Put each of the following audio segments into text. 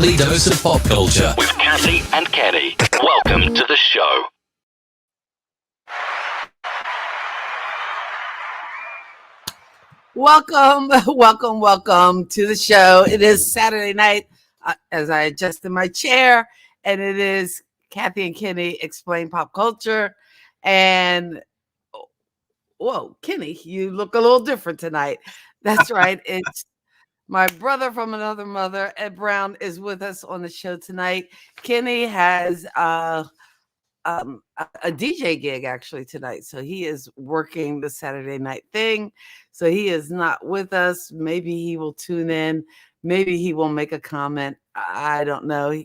weekly dose of pop culture with Cassie and Kenny. Welcome to the show. Welcome to the show. It is Saturday night as I adjust in my chair, and it is Kathy and Kenny Explain Pop Culture. And whoa, Kenny, you look a little different tonight. That's right. It's my brother from another mother, Ed Brown, is with us on the show tonight. Kenny has a DJ gig actually tonight. So he is working the Saturday night thing. So he is not with us. Maybe he will tune in. Maybe he will make a comment. I don't know.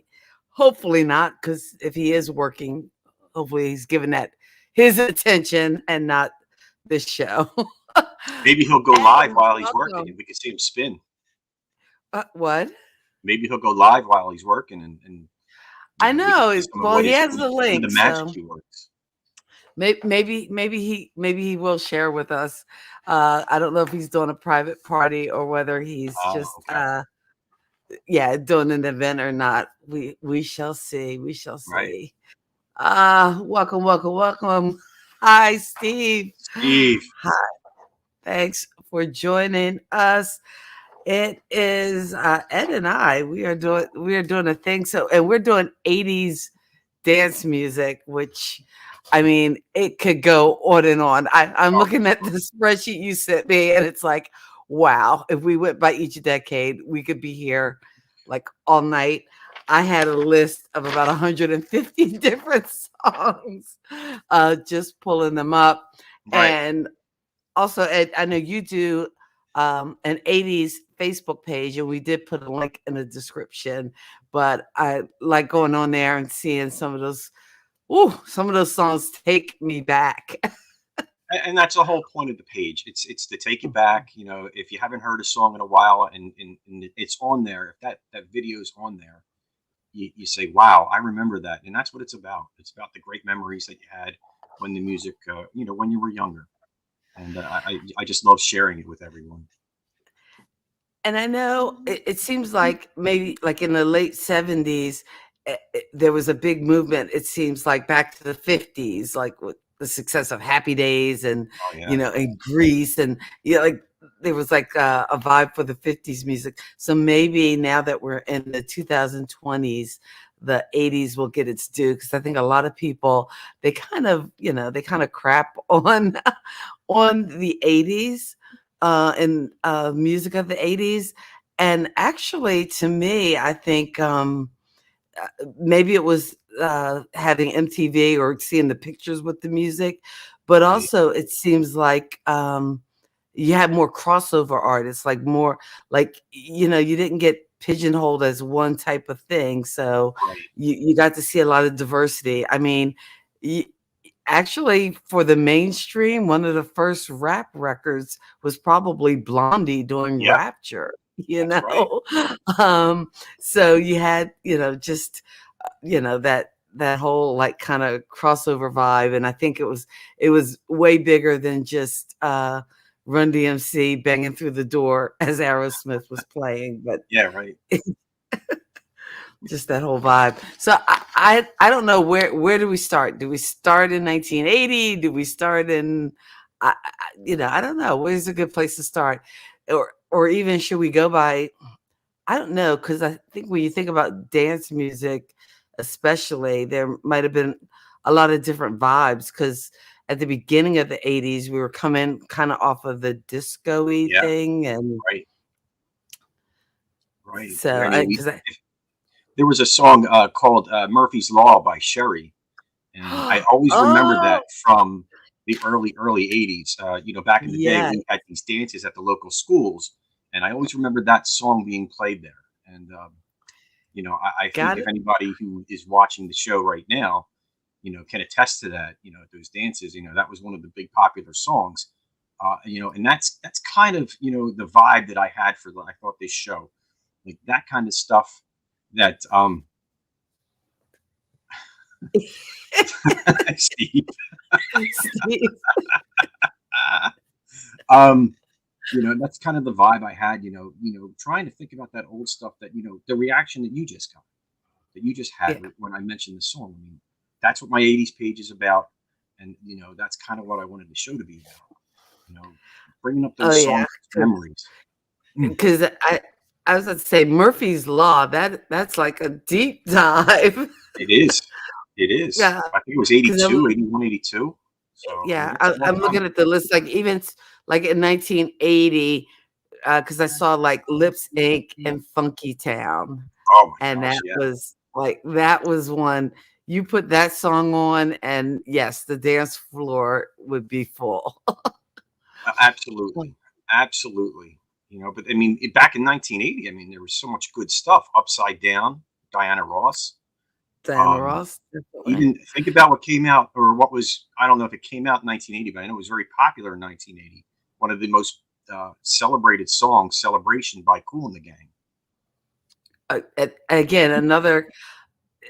Hopefully not, because if he is working, hopefully he's giving that his attention and not this show. Maybe he'll go live while he's working and we can see him spin. What? Maybe he'll go live while he's working and I know. Well, he has the link. The magic he works. Maybe he will share with us. I don't know if he's doing a private party or whether he's doing an event or not. We shall see. We shall see. Right. Welcome. Hi, Steve. Hi. Thanks for joining us. It is Ed and I. We are doing a thing. And we're doing 80s dance music, which, I mean, it could go on and on. I'm looking at the spreadsheet you sent me, and it's like, wow, if we went by each decade, we could be here like all night. I had a list of about 150 different songs, just pulling them up. Right. And also, Ed, I know you do an 80s Facebook page, and we did put a link in the description, but I like going on there and seeing some of those songs take me back. And that's the whole point of the page. It's to take you back. You know, if you haven't heard a song in a while and it's on there, if that video is on there, you say, wow, I remember that. And that's what it's about. It's about the great memories that you had when the music, when you were younger. And I just love sharing it with everyone. And I know it seems like maybe like in the late 70s, there was a big movement. It seems like back to the 50s, like with the success of Happy Days and, and Grease. And, like there was like a vibe for the 50s music. So maybe now that we're in the 2020s, the 80s will get its due. Because I think a lot of people, they kind of crap on the 80s. And music of the 80s. And actually, to me, I think maybe it was having MTV or seeing the pictures with the music, but also it seems like you had more crossover artists, like more like, you didn't get pigeonholed as one type of thing. So you got to see a lot of diversity. I mean, actually, for the mainstream, one of the first rap records was probably Blondie doing Rapture, Right. So you had, just, that whole like kind of crossover vibe. And I think it was way bigger than just Run DMC banging through the door as Aerosmith was playing. But yeah, right. Just that whole vibe. So I don't know where do we start? Do we start in 1980? Do we start in I don't know. Where's a good place to start? Or even should we go by, I don't know, because I think when you think about dance music, especially, there might have been a lot of different vibes, because at the beginning of the 80s, we were coming kind of off of the disco-y thing. And right. So I mean, there was a song called Murphy's Law by Sherry. And I always remember that from the early 80s. Back in the day, we had these dances at the local schools. And I always remember that song being played there. And, I think if anybody who is watching the show right now, can attest to that, those dances, that was one of the big popular songs. And that's kind of, the vibe that I had for, I thought, this show. Like that kind of stuff that Steve. That's kind of the vibe I had. Trying to think about that old stuff that the reaction that you just got, that you just had Yeah. when I mentioned the song. I mean, that's what my '80s page is about, and that's kind of what I wanted the show to be about. Bringing up Oh those yeah. songs, memories. Mm, Because I was about to say Murphy's Law. That's like a deep dive. it is. It is. Yeah. I think it was Because 82, 81, 82. So yeah, it's a long I'm time looking ago. at the list. Like even like in 1980, because I saw like Lips Inc. and Funky Town, Oh my and gosh, yeah. that was one. You put that song on, and yes, the dance floor would be full. Absolutely. Absolutely. But I mean, back in 1980, I mean, there was so much good stuff. Upside Down, Diana Ross. Diana Um, Ross, definitely. Even think about what came out, or what was, I don't know if it came out in 1980, but I know it was very popular in 1980. One of the most celebrated songs, Celebration by Kool and the Gang. Again, another,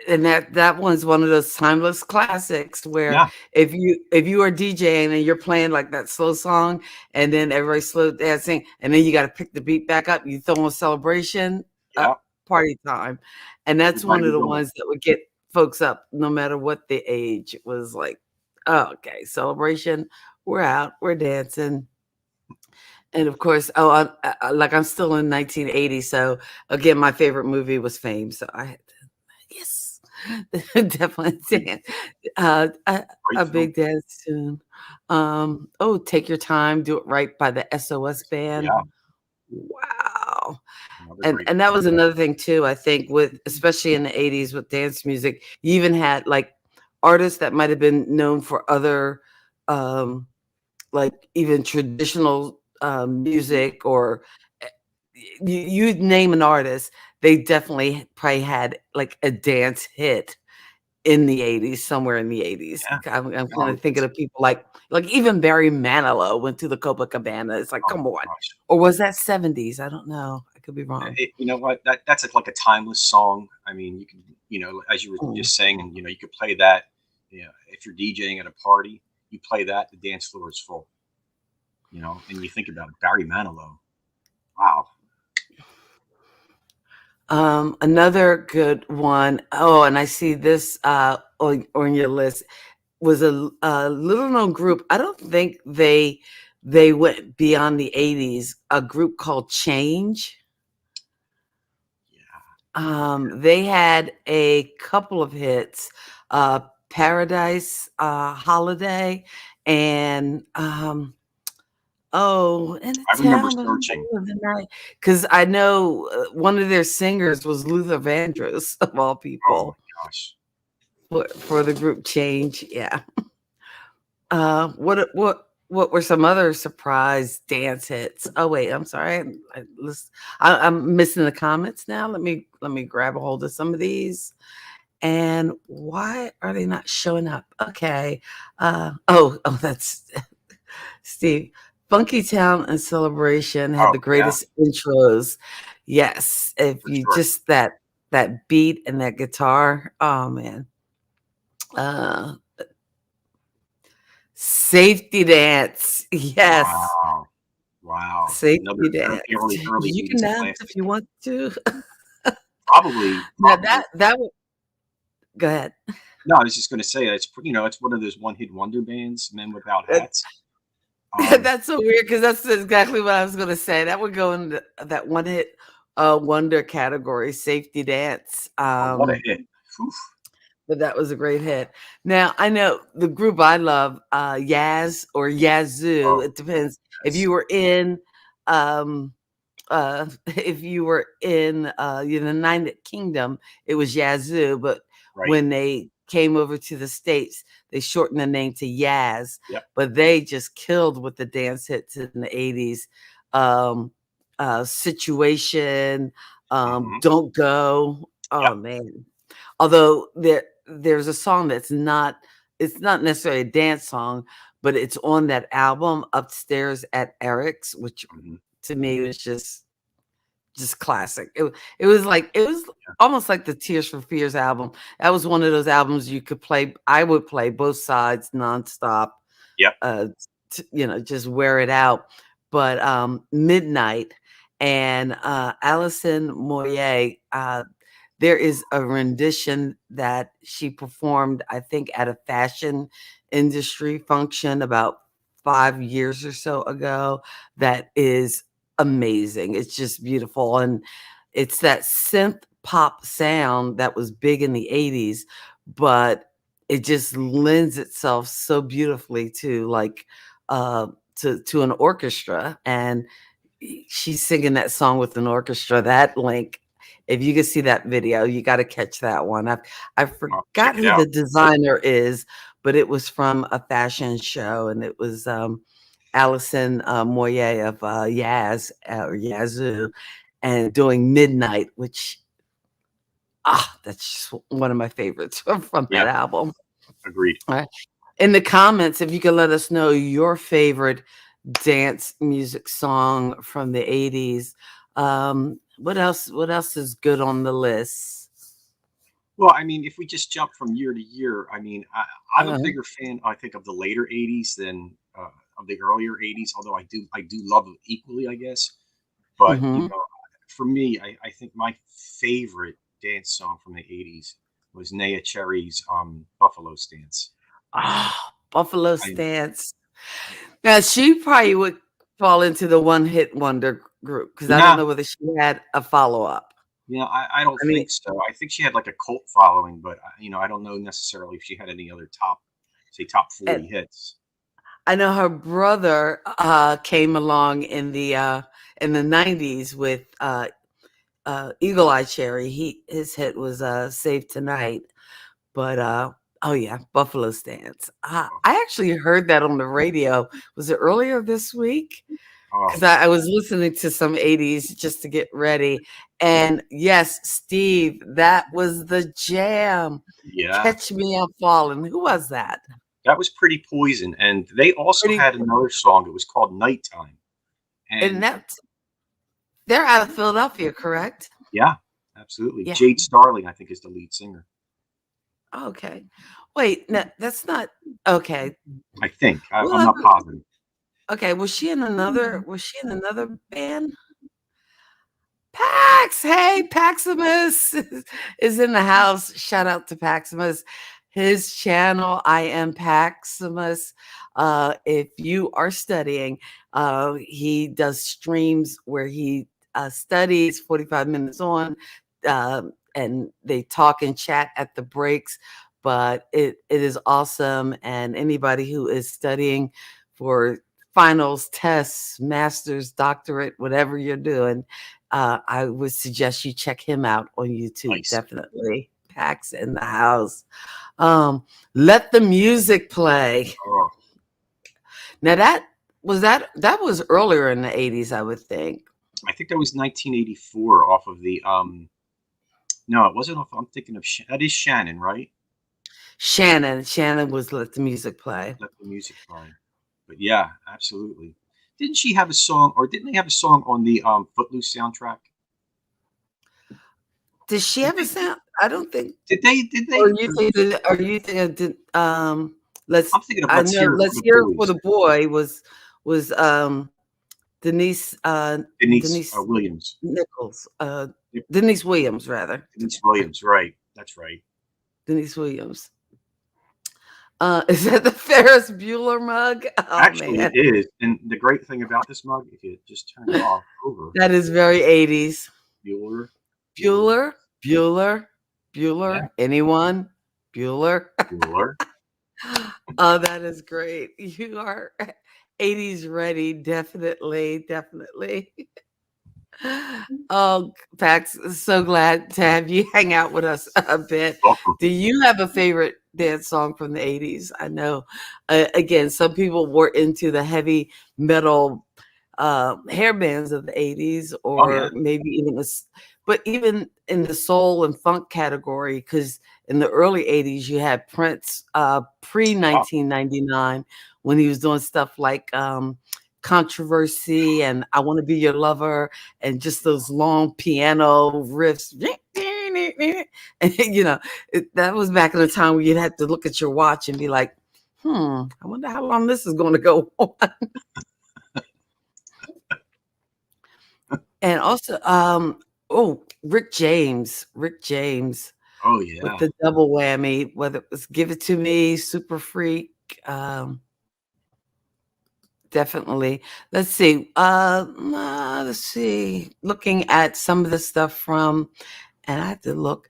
and that one's one of those timeless classics where Yeah. if you are DJing and you're playing like that slow song and then everybody's slow dancing and then you got to pick the beat back up, you throw on Celebration, Yeah. party time, and that's one Everybody of was the going. ones that would get folks up no matter what the age. It was like, oh, okay, Celebration, we're out, we're dancing. And of course, like I'm still in 1980, so again, my favorite movie was Fame, so I had to, yes, definitely Great, dance. A great film. big dance tune. Oh, Take Your Time, Do It Right by the SOS Band. Yeah. Wow. Another And great and that was another thing too, I think, with especially in the 80s with dance music, you even had like artists that might have been known for other um like even traditional music, or eh, you name an artist, they definitely probably had like a dance hit in the 80s, somewhere in the 80s. Yeah. I'm kind No, of thinking of people like even Barry Manilow went to the Copacabana. It's like, oh come my on. gosh. Or was that 70s? I don't know. I could be wrong. You know what? That's like a timeless song. I mean, you can, as you were Mm. just saying, and you could play that. If you're DJing at a party, you play that, the dance floor is full. And you think about it, Barry Manilow. Wow. Another good one. Oh, and I see this on your list was a little known group. I don't think they went beyond the 80s. A group called Change. Yeah. They had a couple of hits, Paradise Holiday, and oh, in the I remember town of the searching. middle of the night. Because I know one of their singers was Luther Vandross, of all Oh my people, gosh. for the group Change. Yeah. What were some other surprise dance hits? Oh wait, I'm sorry. I'm missing the comments now. Let me grab a hold of some of these. And why are they not showing up? Okay. Oh, that's Steve. Funky Town and Celebration had Oh the yeah, greatest intros. Yes, if for you sure. just that beat and that guitar. Oh man. Uh Safety Dance. Yes. Wow. Wow. Another Safety Dance. early You can 80s dance if classic. you want to. Probably. Now that would go ahead. No, I was just going to say it's one of those one hit wonder bands, Men Without Hats. That's so weird because that's exactly what I was gonna say. That would go in that one hit wonder category, Safety Dance. Oh, what a hit! Whew. But that was a great hit. Now I know the group I love, Yaz or Yazoo. Oh, It depends if yes. you were in if you were in the United Kingdom, it was Yazoo, but Right. when they came over to the States, they shortened the name to Yaz. Yep. But they just killed with the dance hits in the 80s. Um, Situation, Hmm. Don't Go. Yep. Oh man. Although there's a song that's not, it's not necessarily a dance song, but it's on that album Upstairs at Eric's, which Hmm. to me was just classic. It was Yeah. almost like the Tears for Fears album. That was one of those albums you could play. I would play both sides nonstop. Yep. Uh, just wear it out. but Midnight and Alison Moyer. There is a rendition that she performed, I think, at a fashion industry function about 5 years or so ago. That is amazing. It's just beautiful, and it's that synth pop sound that was big in the 80s, but it just lends itself so beautifully to like to an orchestra, and she's singing that song with an orchestra. That link, if you can see that video, you got to catch that one. I I'll check forgot it who the out. designer is, but it was from a fashion show, and it was Alison Moyer of Yaz or Yazoo, and doing Midnight, which that's just one of my favorites from that Yeah, album. agreed. All right. In the comments, if you could let us know your favorite dance music song from the 80s. What else is good on the list? Well, I mean, if we just jump from year to year, I mean, I'm a Uh, bigger fan, I think, of the later '80s than of the earlier '80s. Although I do love it equally, I guess. But mhm. for me, I think my favorite dance song from the '80s was Naya Cherry's "Buffalo Stance." Buffalo I, Stance. Now she probably would fall into the one hit wonder group because I don't yeah, know whether she had a follow up. I don't I mean, think so. I think she had like a cult following, but I don't know necessarily if she had any other top and 40 hits. I know her brother came along in the 90s with Eagle Eye Cherry. His hit was Save Tonight. But oh yeah, Buffalo Stance. I actually heard that on the radio. Was it earlier this week? Oh, Because I was listening to some 80s just to get ready. And yes, Steve, that was the jam. yeah. Catch Me I'm Falling. Who was that? That was Pretty Poison, and they also Pretty had another song, it was called "Nighttime," and and that's they're out of Philadelphia, correct? yeah, absolutely. Yeah. Jade Starling, I think, is the lead singer. Okay. Wait, no, that's not okay. I think. I'm Well, not positive. okay. Was she in another band? Pax, hey, Paximus is in the house. Shout out to Paximus. His channel, I am Paximus. If you are studying, he does streams where he studies 45 minutes on, and they talk and chat at the breaks. But it is awesome. And anybody who is studying for finals, tests, master's, doctorate, whatever you're doing, I would suggest you check him out on YouTube. Nice. Definitely. Pax in the house. Let the music play. Oh, Now that was earlier in the 80s, I would think. I think that was 1984 off of the no, it wasn't off. I'm thinking of that is Shannon, right? Shannon was Let the Music Play. Let the music play. But yeah, absolutely. Didn't she have a song, or didn't they have a song on the Footloose soundtrack? Did she Did have a they? sound? I don't think. Did they? Did Or they? you think that? Or you think it did? Let's. I'm thinking of I "Let's know. Hear It for Let's the Hear It for Boys." the Boy was Denise Denise Denise Williams. Nichols. Yep, Denise Williams rather. Denise Williams, right? That's right. Denise Williams. Is that the Ferris Bueller mug? Oh Actually, man, it is. And the great thing about this mug, if you just turn it off over, that is very 80s. Bueller, Bueller, Bueller, Bueller, yeah, Bueller. Anyone? Bueller. Bueller. Oh, that is great. You are 80s ready. Definitely, definitely. Oh, Pax, so glad to have you hang out with us a bit. Welcome. Do you have a favorite dance song from the 80s? I know, again, some people were into the heavy metal hair bands of the 80s, Oh yeah, or maybe even this, but even in the soul and funk category, because in the early 80s, you had Prince pre oh, 1999 when he was doing stuff like Controversy and I Want to Be Your Lover, and just those long piano riffs. And, that was back in the time where you'd have to look at your watch and be like, I wonder how long this is going to go on. And also, Rick James Oh with yeah. the double whammy, whether it was Give It to Me, Super Freak, um, definitely. Let's see. Looking at some of the stuff from, and I have to look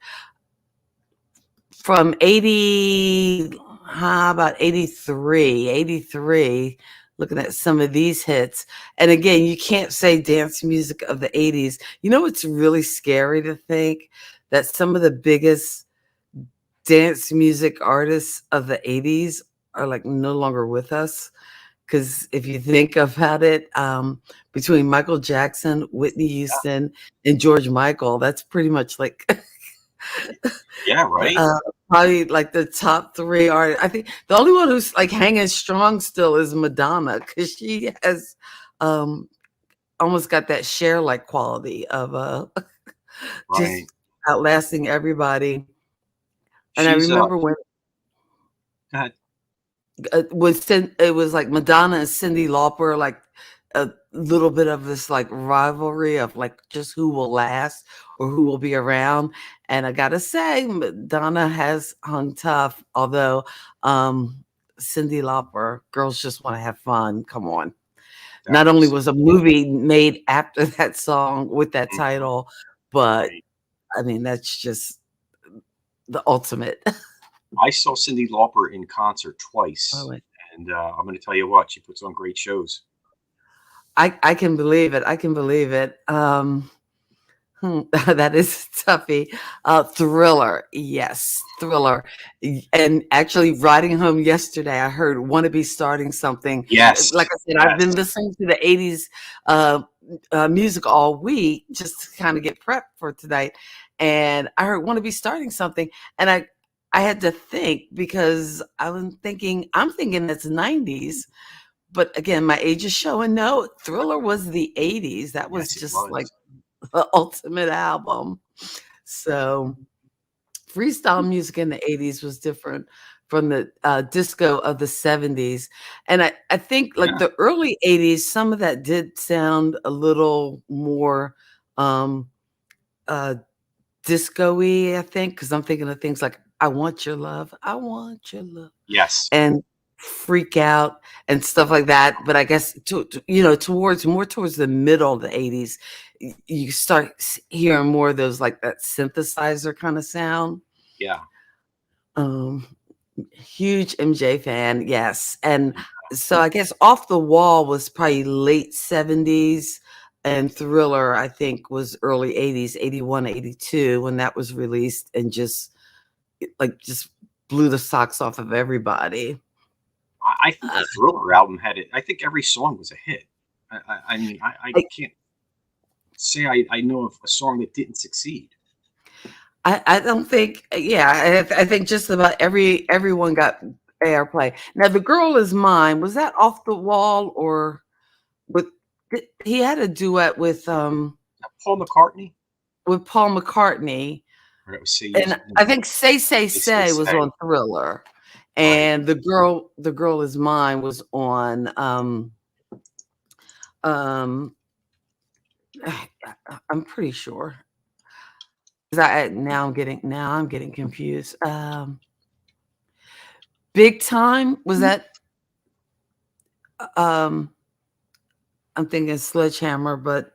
from 80, how about 83, looking at some of these hits. And again, you can't say dance music of the 80s. You know, it's really scary to think that some of the biggest dance music artists of the 80s are like no longer with us. Because if you think about it, between Michael Jackson, Whitney Houston, and George Michael, that's pretty much like Yeah, right. probably like the top three are. I think the only one who's like hanging strong still is Madonna because she has um, almost got that share like quality of Right. just outlasting everybody. And I She's remember when go ahead. it was like Madonna and Cyndi Lauper, like a little bit of this like rivalry of like just who will last or who will be around. And I gotta say, Madonna has hung tough, although Cyndi Lauper, Girls Just Want to Have Fun. Come on. That Not only was was a movie made after that song with that mhm, title, but right. I mean, that's just the ultimate. I saw Cyndi Lauper in concert twice, Oh, and I'm going to tell you what, she puts on great shows. I can believe it. I can believe it. That is toughy. Thriller, yes, Thriller. And actually, riding home yesterday, I heard "Want to Be Starting Something." Yes, Like I said, I've yes, been listening to the '80s uh, music all week just to kind of get prepped for tonight, and I heard "Want to Be Starting Something," and I had to think because I'm thinking that's '90s, but again, my age is showing. No, Thriller was the '80s. That was yes, it just like was. the ultimate album. So freestyle music in the 80s was different from the disco of the 70s. And I think like Yeah, the early 80s, some of that did sound a little more um, uh, disco-y, I think, because I'm thinking of things like I Want Your Love, I Want Your Love yes, and Freak Out and stuff like that. But I guess towards the middle of the 80s, you start hearing more of those like that synthesizer kind of sound. yeah. Um, Huge MJ fan, yes. And so I guess Off the Wall was probably late 70s and Thriller I think was early 80s, 81, 82 when that was released and just blew the socks off of everybody. I think Uh, the Thriller album had it. I think every song was a hit. I mean, I I can't say I know of a song that didn't succeed. I don't think, yeah, I think just about everyone got airplay. Now, The Girl Is Mine, was that Off the Wall or with he had a duet Paul McCartney, with Paul McCartney, or that was Say Yes, and I think Say Say Say was Say. on Thriller, Right. and The Girl Is Mine was on um I'm pretty sure. 'Cause now I'm getting confused. Big Time, was that um I'm thinking Sledgehammer, but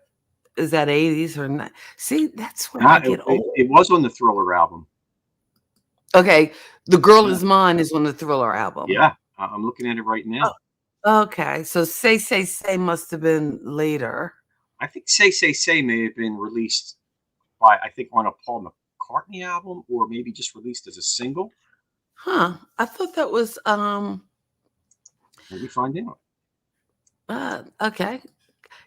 is that 80s or not? See, that's when I Not, get old. it was on the Thriller album. Okay, The Girl Yeah, Is Mine is on the Thriller album. yeah. I'm looking at it right now. Okay, so Say Say Say must have been later. I think Say may have been released by, I think, on a Paul McCartney album, or maybe just released as a single. Huh, I thought that was, Let me find out. okay,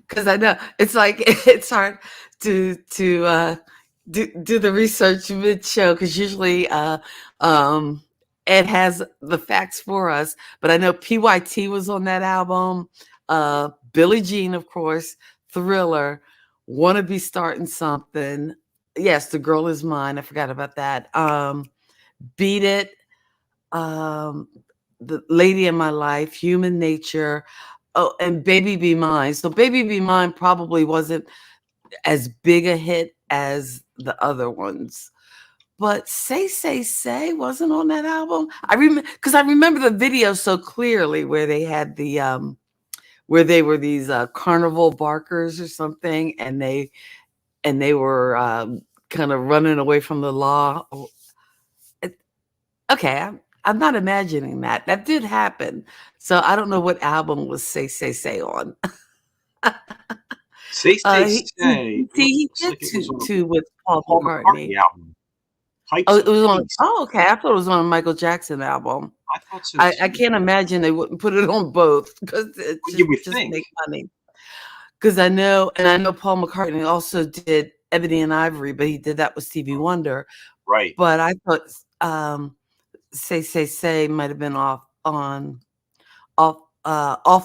because I know it's like it's hard to do the research mid-show because usually, um, Ed has the facts for us, but I know PYT was on that album, Billie Jean, of course, Thriller, Wanna Be Starting Something. Yes, The Girl Is Mine, I forgot about that. Beat It, um, The Lady in My Life, Human Nature, oh, and Baby Be Mine. So Baby Be Mine probably wasn't as big a hit as the other ones. But Say wasn't on that album. I remember because I remember the video so clearly where they had the where they were these carnival barkers or something, and they were kind of running away from the law. Okay, I'm not imagining that. That did happen. So I don't know what album was Say on. Say He looks did like it was on a two with Paul Paul McCartney. McCartney album. Oh, Pipes it of was on. Peace. Oh, okay. I thought it was on a Michael Jackson album. I thought so I too. can't imagine they wouldn't put it on both because it Well, you would just think. make money. Because I know Paul McCartney also did Ebony and Ivory, but he did that with Stevie Wonder. Right. But I thought Say might have been off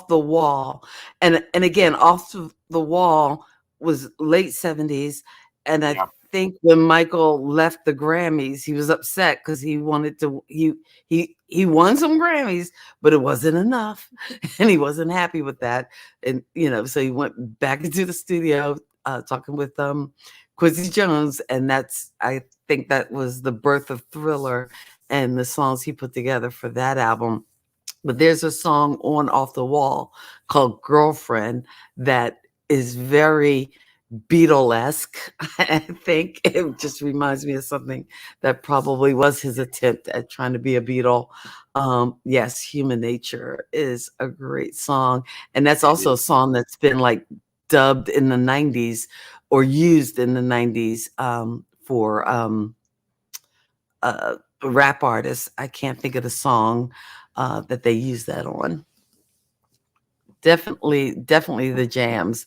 the wall, and again off the wall was late 70s, and I Yeah. think when Michael left the Grammys, he was upset because he wanted to he won some Grammys, but it wasn't enough, and he wasn't happy with that, and so he went back into the studio talking with Quincy Jones, and I think that was the birth of Thriller and the songs he put together for that album. But there's a song on Off the Wall called Girlfriend that is very Beatlesque. I think it just reminds me of something that probably was his attempt at trying to be a Beatle. Yes, Human Nature is a great song. And that's also a song that's been like dubbed in the 90s or used in the 90s for rap artists. I can't think of the song that they use that on. Definitely the jams.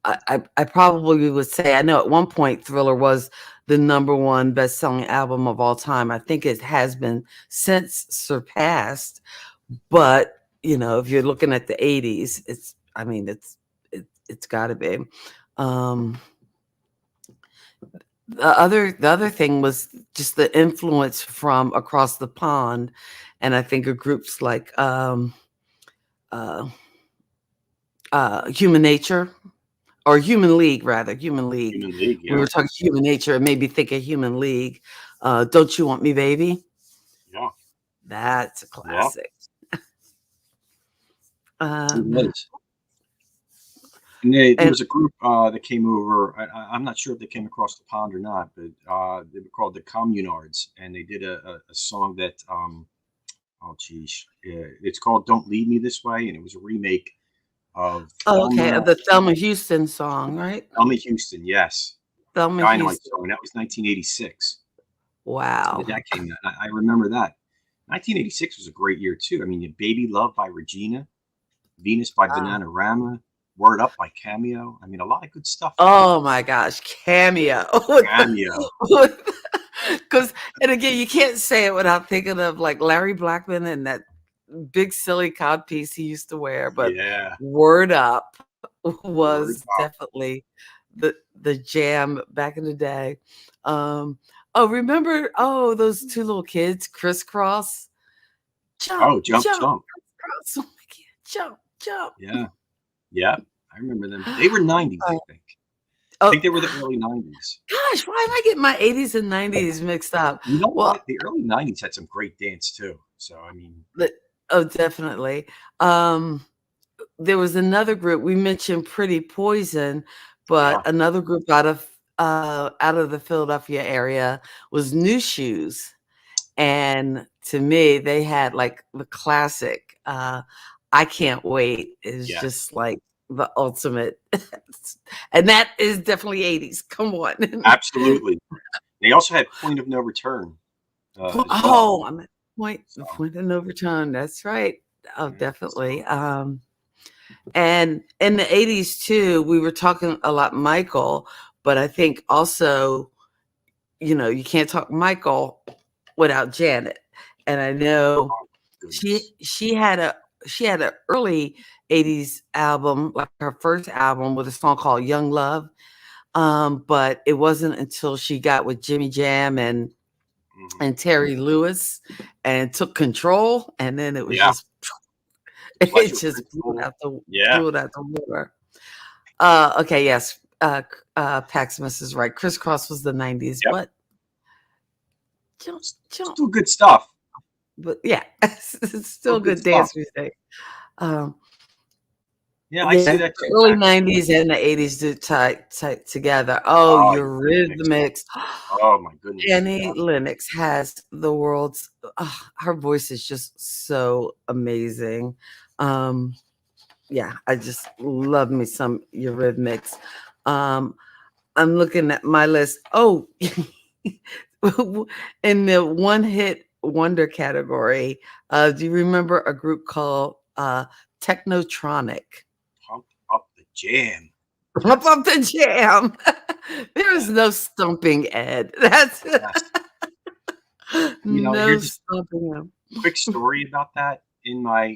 I probably would say, I know at one point Thriller was the #1 best-selling album of all time. I think it has been since surpassed, but if you're looking at the 80s, it's got to be. The other thing was just the influence from across the pond, and I think of groups like Human Nature, or Human League, rather. Human League. Human League, We were yeah. talking Human Nature. It made me think of Human League. Don't You Want Me, Baby? Yeah. That's a classic. It was. And there was a group that came over. I'm not sure if they came across the pond or not, but they were called the Communards, and they did a song that, oh geez, it's called "Don't Leave Me This Way," and it was a remake of okay. The Thelma Houston song, right? Thelma Houston, yes. Thelma Dynamite Houston. song, and that was 1986. Wow. That came out. I remember that. 1986 was a great year too. I mean, you Baby Love by Regina, Venus by Bananarama, Word Up by Cameo. I mean, a lot of good stuff. Oh my gosh, Cameo. Cameo. Because, and again, you can't say it without thinking of like Larry Blackmon and that big silly codpiece he used to wear. But Yeah. Word Up was definitely the jam back in the day. Remember those two little kids, Crisscross? Jump. Crisscross. Oh my God, jump. Yeah. I remember them. They were 90s, I think. I think they were the early 90s. Gosh, why am I getting my 80s and 90s mixed up? You know what? The early 90s had some great dance too. So I mean, definitely. There was another group we mentioned, Pretty Poison, but another group out of the Philadelphia area was New Shoes, and to me, they had like the classic. I Can't Wait is just like the ultimate, and that is definitely 80s. Come on. Absolutely. They also had Point of No Return. I'm at point of no return. That's right. Oh, definitely. And in the 80s too, we were talking a lot Michael, but I think also, you can't talk Michael without Janet. And I know she had an early 80s album, like her first album, with a song called Young Love. But it wasn't until she got with Jimmy Jam and Terry Lewis and took control, and then it was just blew it out the water. Okay, yes. Paxmas is right. Crisscross was the 90s. Yep. What? Jump. Still good stuff. But yeah, it's still good dance music. Yeah, I see that The too. early 90s and the 80s do tight together. Oh, Eurythmics. Oh my goodness. Annie Lennox has the world's her voice is just so amazing. Yeah, I just love me some Eurythmics. I'm looking at my list. Oh, in the one hit wonder category, do you remember a group called Technotronic? Pump up the jam. Pump up the jam. There is no stumping Ed. That's no stumping him. Quick story about that. In my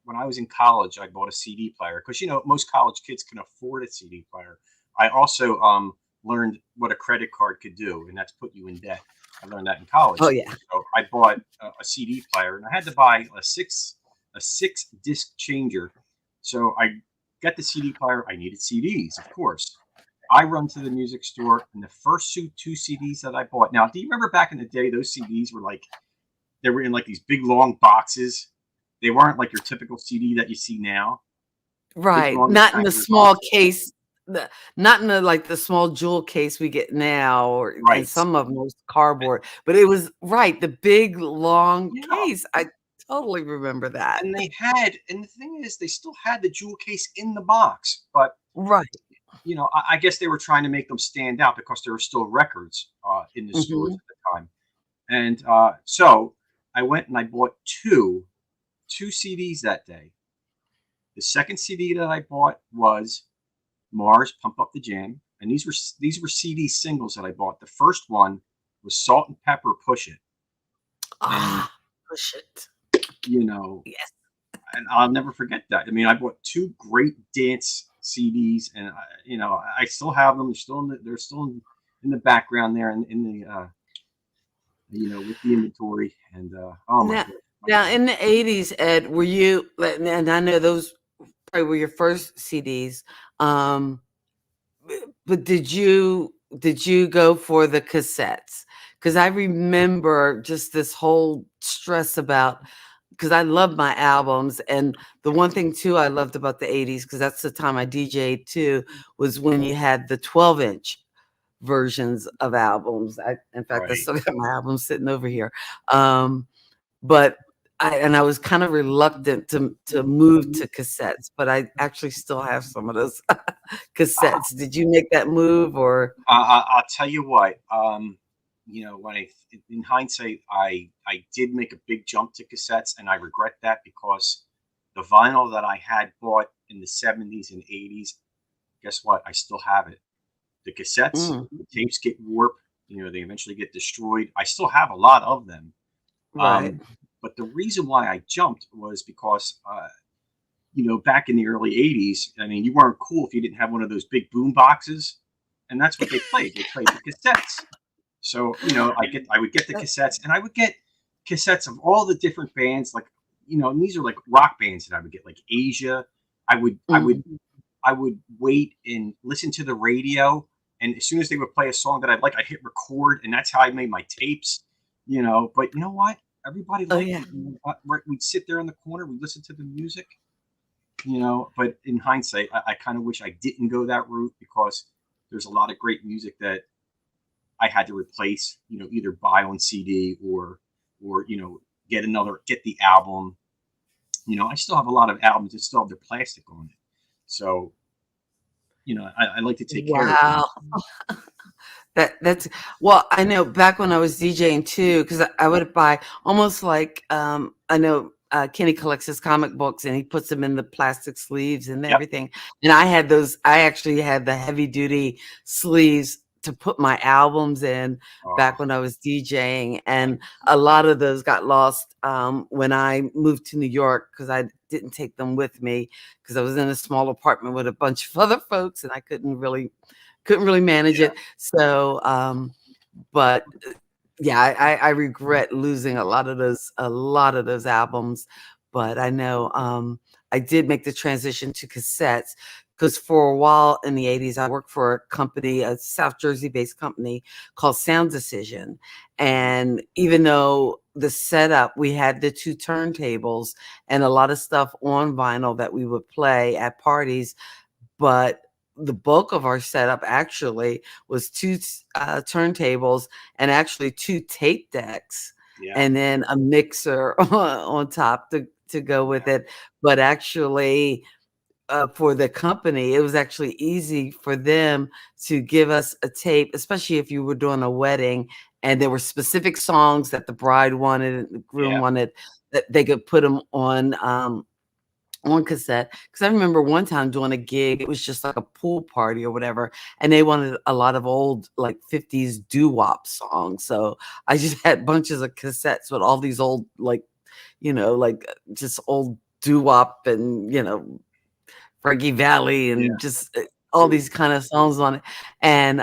when I was in college, I bought a CD player because most college kids can afford a CD player. I also learned what a credit card could do, and that's put you in debt. I learned that in college. Oh yeah. So I bought a CD player, and I had to buy a six disc changer. So I got the CD player. I needed CDs, of course. I run to the music store, and the first two CDs that I bought. Now, do you remember back in the day, those CDs were they were in these big long boxes. They weren't like your typical CD that you see now. Right. Not in the small case. Not in the small jewel case we get now, or and some of them was cardboard. But it was the big long case. I totally remember that. And and the thing is, they still had the jewel case in the box, but I guess they were trying to make them stand out because there were still records in the stores at the time. And so I went and I bought two CDs that day. The second CD that I bought was Mars, Pump Up the Jam, and these were CD singles that I bought. The first one was Salt and Pepper, Push It. Push It. Yes. And I'll never forget that. I mean, I bought two great dance CDs, and I still have them. They're still in the background there, in the with the inventory. And now in the 80s, Ed, were you? And I know those probably were your first CDs. But did you go for the cassettes? Because I remember just this whole stress about. Because I love my albums, and the one thing too I loved about the 80s, because that's the time I DJ'd too, was when you had the 12-inch versions of albums. In fact, I still got my albums sitting over here. But I was kind of reluctant to move to cassettes, but I actually still have some of those cassettes. Did you make that move, or? I'll tell you what. When in hindsight, I did make a big jump to cassettes, and I regret that because the vinyl that I had bought in the 70s and 80s, guess what? I still have it. The cassettes, the tapes get warped. They eventually get destroyed. I still have a lot of them. Right. But the reason why I jumped was because, back in the early 80s, I mean, you weren't cool if you didn't have one of those big boom boxes, and that's what they played. They played the cassettes. So, I would get the cassettes, and I would get cassettes of all the different bands, and these are like rock bands that I would get, like Asia. I would wait and listen to the radio, and as soon as they would play a song that I'd like, I hit record, and that's how I made my tapes, But you know what? Everybody liked it. We'd sit there in the corner, we'd listen to the music, But in hindsight, I kind of wish I didn't go that route because there's a lot of great music that I had to replace, either buy on CD or get the album. I still have a lot of albums that still have their plastic on it. So, I like to take care of it. That's well, I know back when I was DJing too, because I would buy almost like I know Kenny collects his comic books and he puts them in the plastic sleeves and everything. And I had those. I actually had the heavy duty sleeves to put my albums in back when I was DJing, and a lot of those got lost when I moved to New York because I didn't take them with me because I was in a small apartment with a bunch of other folks and I couldn't really manage it. So, but yeah, I regret losing a lot of those albums, but I know I did make the transition to cassettes because for a while in the 80s, I worked for a company, a South Jersey based company called Sound Decision. And even though the setup, we had the 2 turntables and a lot of stuff on vinyl that we would play at parties, but the bulk of our setup actually was 2 turntables and actually 2 tape decks, Yeah. and then a mixer on top to go with it. But actually, for the company, it was actually easy for them to give us a tape, especially if you were doing a wedding and there were specific songs that the bride wanted and the groom wanted, that they could put them on cassette. Because I remember one time doing a gig, it was just like a pool party or whatever, and they wanted a lot of old like 50s doo-wop songs. So I just had bunches of cassettes with all these old, like, like just old doo-wop and, Frankie Valli and just all these kind of songs on it. And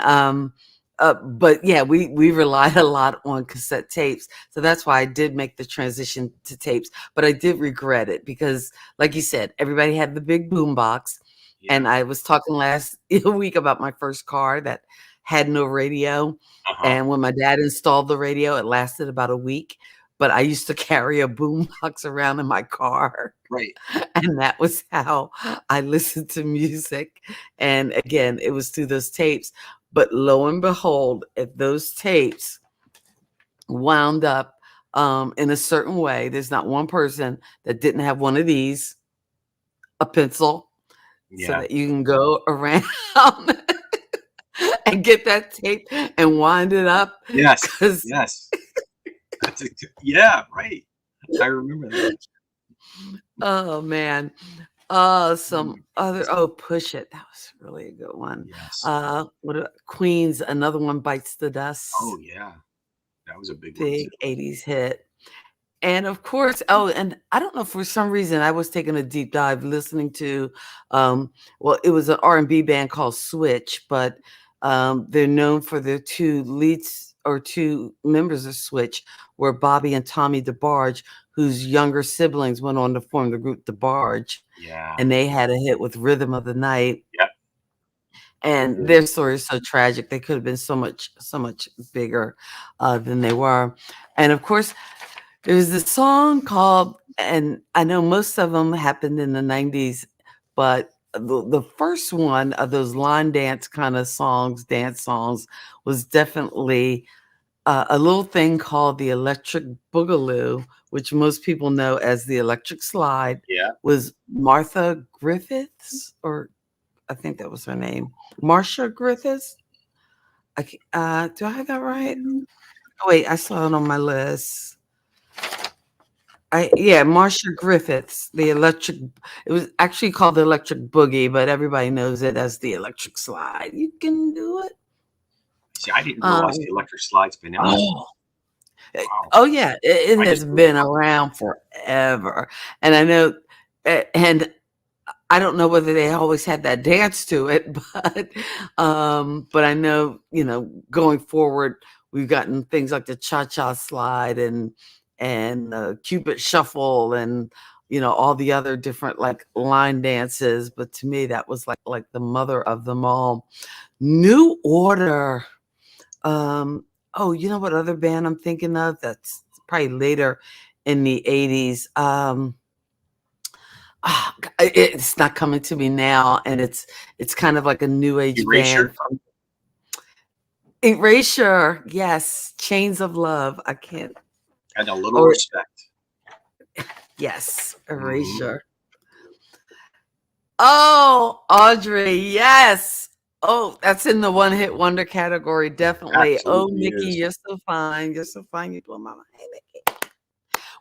but yeah, we relied a lot on cassette tapes. So that's why I did make the transition to tapes. But I did regret it because, like you said, everybody had the big boom box. Yeah. And I was talking last week about my first car that had no radio. And when my dad installed the radio, it lasted about a week. But I used to carry a boom box around in my car. Right. And that was how I listened to music. And again, it was through those tapes. But lo and behold, if those tapes wound up in a certain way, there's not one person that didn't have one of these, a pencil, so that you can go around and get that tape and wind it up. Yes. Yes. Yeah, right. I remember that. Oh man. Some other Push It. That was really a good one. Yes. Queen's Another One Bites the Dust. Oh yeah. That was a big 80s hit. And of course, and I don't know, for some reason I was taking a deep dive listening to it was an R&B band called Switch, but they're known for their 2 leads or 2 members of Switch were Bobby and Tommy DeBarge, whose younger siblings went on to form the group DeBarge. Yeah. And they had a hit with Rhythm of the Night. Yep. And their story is so tragic. They could have been so much bigger than they were. And of course, there's this song called, and I know most of them happened in the 90s, but the first one of those line dance kind of songs, dance songs, was definitely a little thing called the Electric Boogaloo, which most people know as the Electric Slide. Yeah. Was Martha Griffiths, or I think that was her name, Marsha Griffiths. Do I have that right? Oh, wait, I saw it on my list. Marsha Griffiths, the Electric. It was actually called the Electric Boogie, but everybody knows it as the Electric Slide. You can do it. See, I didn't realize the Electric Slide's been out. Wow. Oh yeah, it has been around forever, and I know, and I don't know whether they always had that dance to it, but I know, going forward, we've gotten things like the Cha-Cha Slide and Cupid Shuffle and all the other different like line dances. But to me, that was like the mother of them all. New Order. You know what other band I'm thinking of? That's probably later in the 80s. It's not coming to me now, and it's kind of like a new age band. Erasure, yes. Chains of Love. I can't. And A Little Respect. Yes, Erasure. Oh, Audrey, yes. Oh, that's in the one hit wonder category, definitely. Absolutely Nikki, you're so fine. You're so fine. You blow my mind. Hey, Nikki.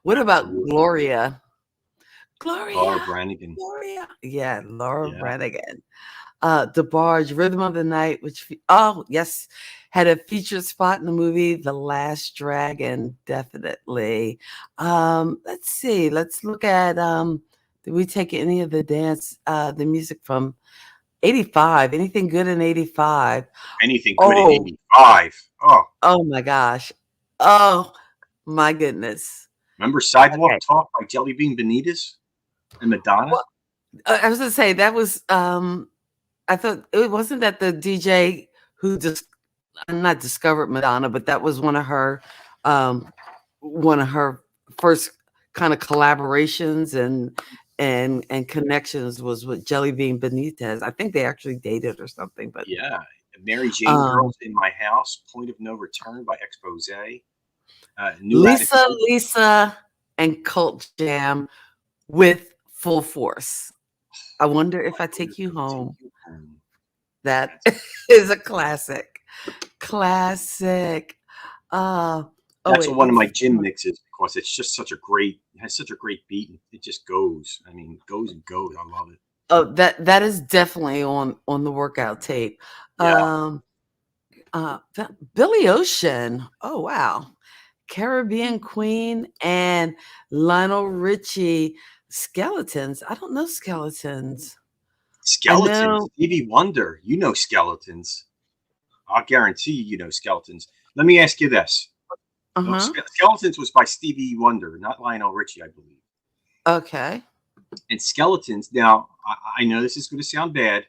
What about Gloria? Laura Branigan. Gloria. Yeah, Laura Branigan. DeBarge, Rhythm of the Night, which yes, had a featured spot in the movie The Last Dragon, definitely. Let's see. Let's look at did we take any of the the music from 85? Anything good in 85? Anything good in 85? Oh my gosh. Oh my goodness. Remember Sidewalk Talk by Jelly Bean Benitez and Madonna? Well, I was gonna say that was I thought it wasn't that the DJ who just not discovered Madonna, but that was um, one of her first kind of collaborations and connections was with Jelly Bean Benitez. I think they actually dated or something, but Yeah. Mary Jane um, Girls in My House, Point of No Return by Expose. New Lisa, Attitude. Lisa, and Cult Jam with Full Force. I wonder if I Wonder take you if I Take home. You Home. That That's is a classic. Classic. Uh oh that's wait, one of my what's gym mixes because it's just such a great, it has such a great beat. And it just goes. I mean, goes and goes. I love it. oh that is definitely on the workout tape. Yeah. Um Billy Ocean. Oh wow. Caribbean Queen and Lionel Richie. Skeletons. I don't know Skeletons. I Skeletons. know. Stevie Wonder. You know Skeletons. I'll guarantee you know Skeletons. Let me ask you this. No, Uh-huh. Skeletons was by Stevie Wonder, not Lionel Richie, I believe. Okay. And Skeletons, now, I know this is going to sound bad,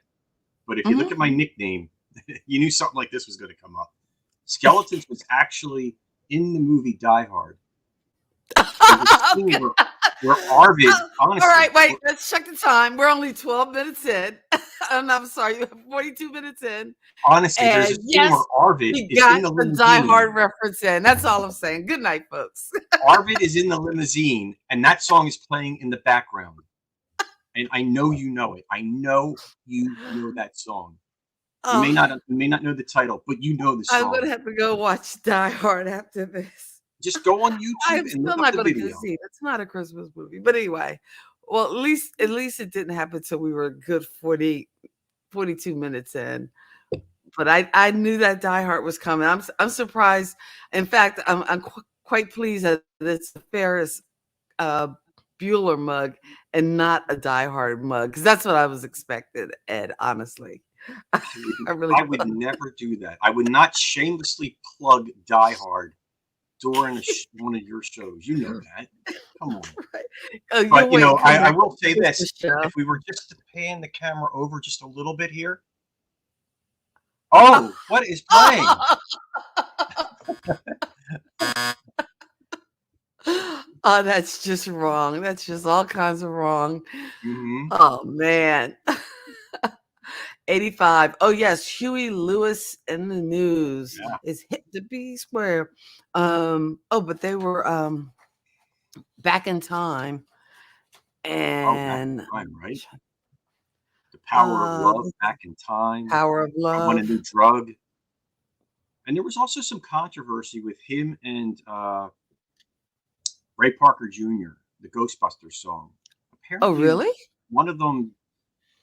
but if you look Mhm. at my nickname, you knew something like this was going to come up. Skeletons was actually in the movie Die Hard. There's a scene Okay. where Arvid, All honestly, right, wait, let's check the time. We're only 12 minutes in. And I'm sorry, you have 42 minutes in. honestly, there's a And scene yes, where Arvid we is in got the the Die limousine. Hard reference in. That's all I'm saying. Good night, folks. Arvid is in the limousine, and that song is playing in the background. And I know you know it. I know you know that song. You may Oh, not know the title, but you know the I'm song. gonna have to go watch Die Hard after this. Just go on YouTube I'm and look still up not the gonna video. concede. It's not a Christmas movie. But anyway, well, at least it didn't happen till we were a good 42 minutes in. But I knew that Die Hard was coming. I'm surprised. In fact, I'm quite pleased that it's the Ferris uh, Bueller mug and not a Die Hard mug because that's what I was expected. Ed, honestly, I really I would was. never do that. I would not shamelessly plug Die Hard during one of your shows. You know that. Come on. Right. Oh, you're But waiting for I my will say Christmas this: show. if we were just to pan the camera over just a little bit here. Oh, what is playing? Oh, that's just wrong. That's just all kinds of wrong. Hmm. Oh man. 85. Oh yes, Huey Lewis in the news Yeah. is hit to be square. Oh, but they were back in time Oh, Back in and Time, right? The Power of uh Love, Back in Time. Power of I Want a New Love. Drug. And there was also some controversy with him and Ray Parker Jr., the Ghostbusters song. Oh, Apparently, really? one of them,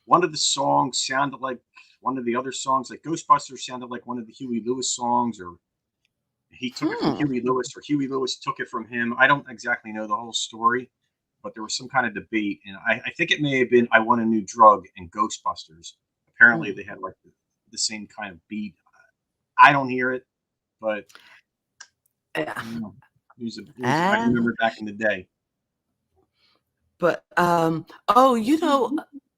one of the songs sounded like one of the other songs, like Ghostbusters sounded like one of the Huey Lewis songs, or he took it from Hmm. Huey Lewis, or Huey Lewis took it from him. I don't exactly know the whole story, but there was some kind of debate. And I think it may have been I Want a New Drug and Ghostbusters. Apparently, Hmm. they had like the same kind of beat. I don't hear it, but Yeah. you know, I And remember back in the day. but oh,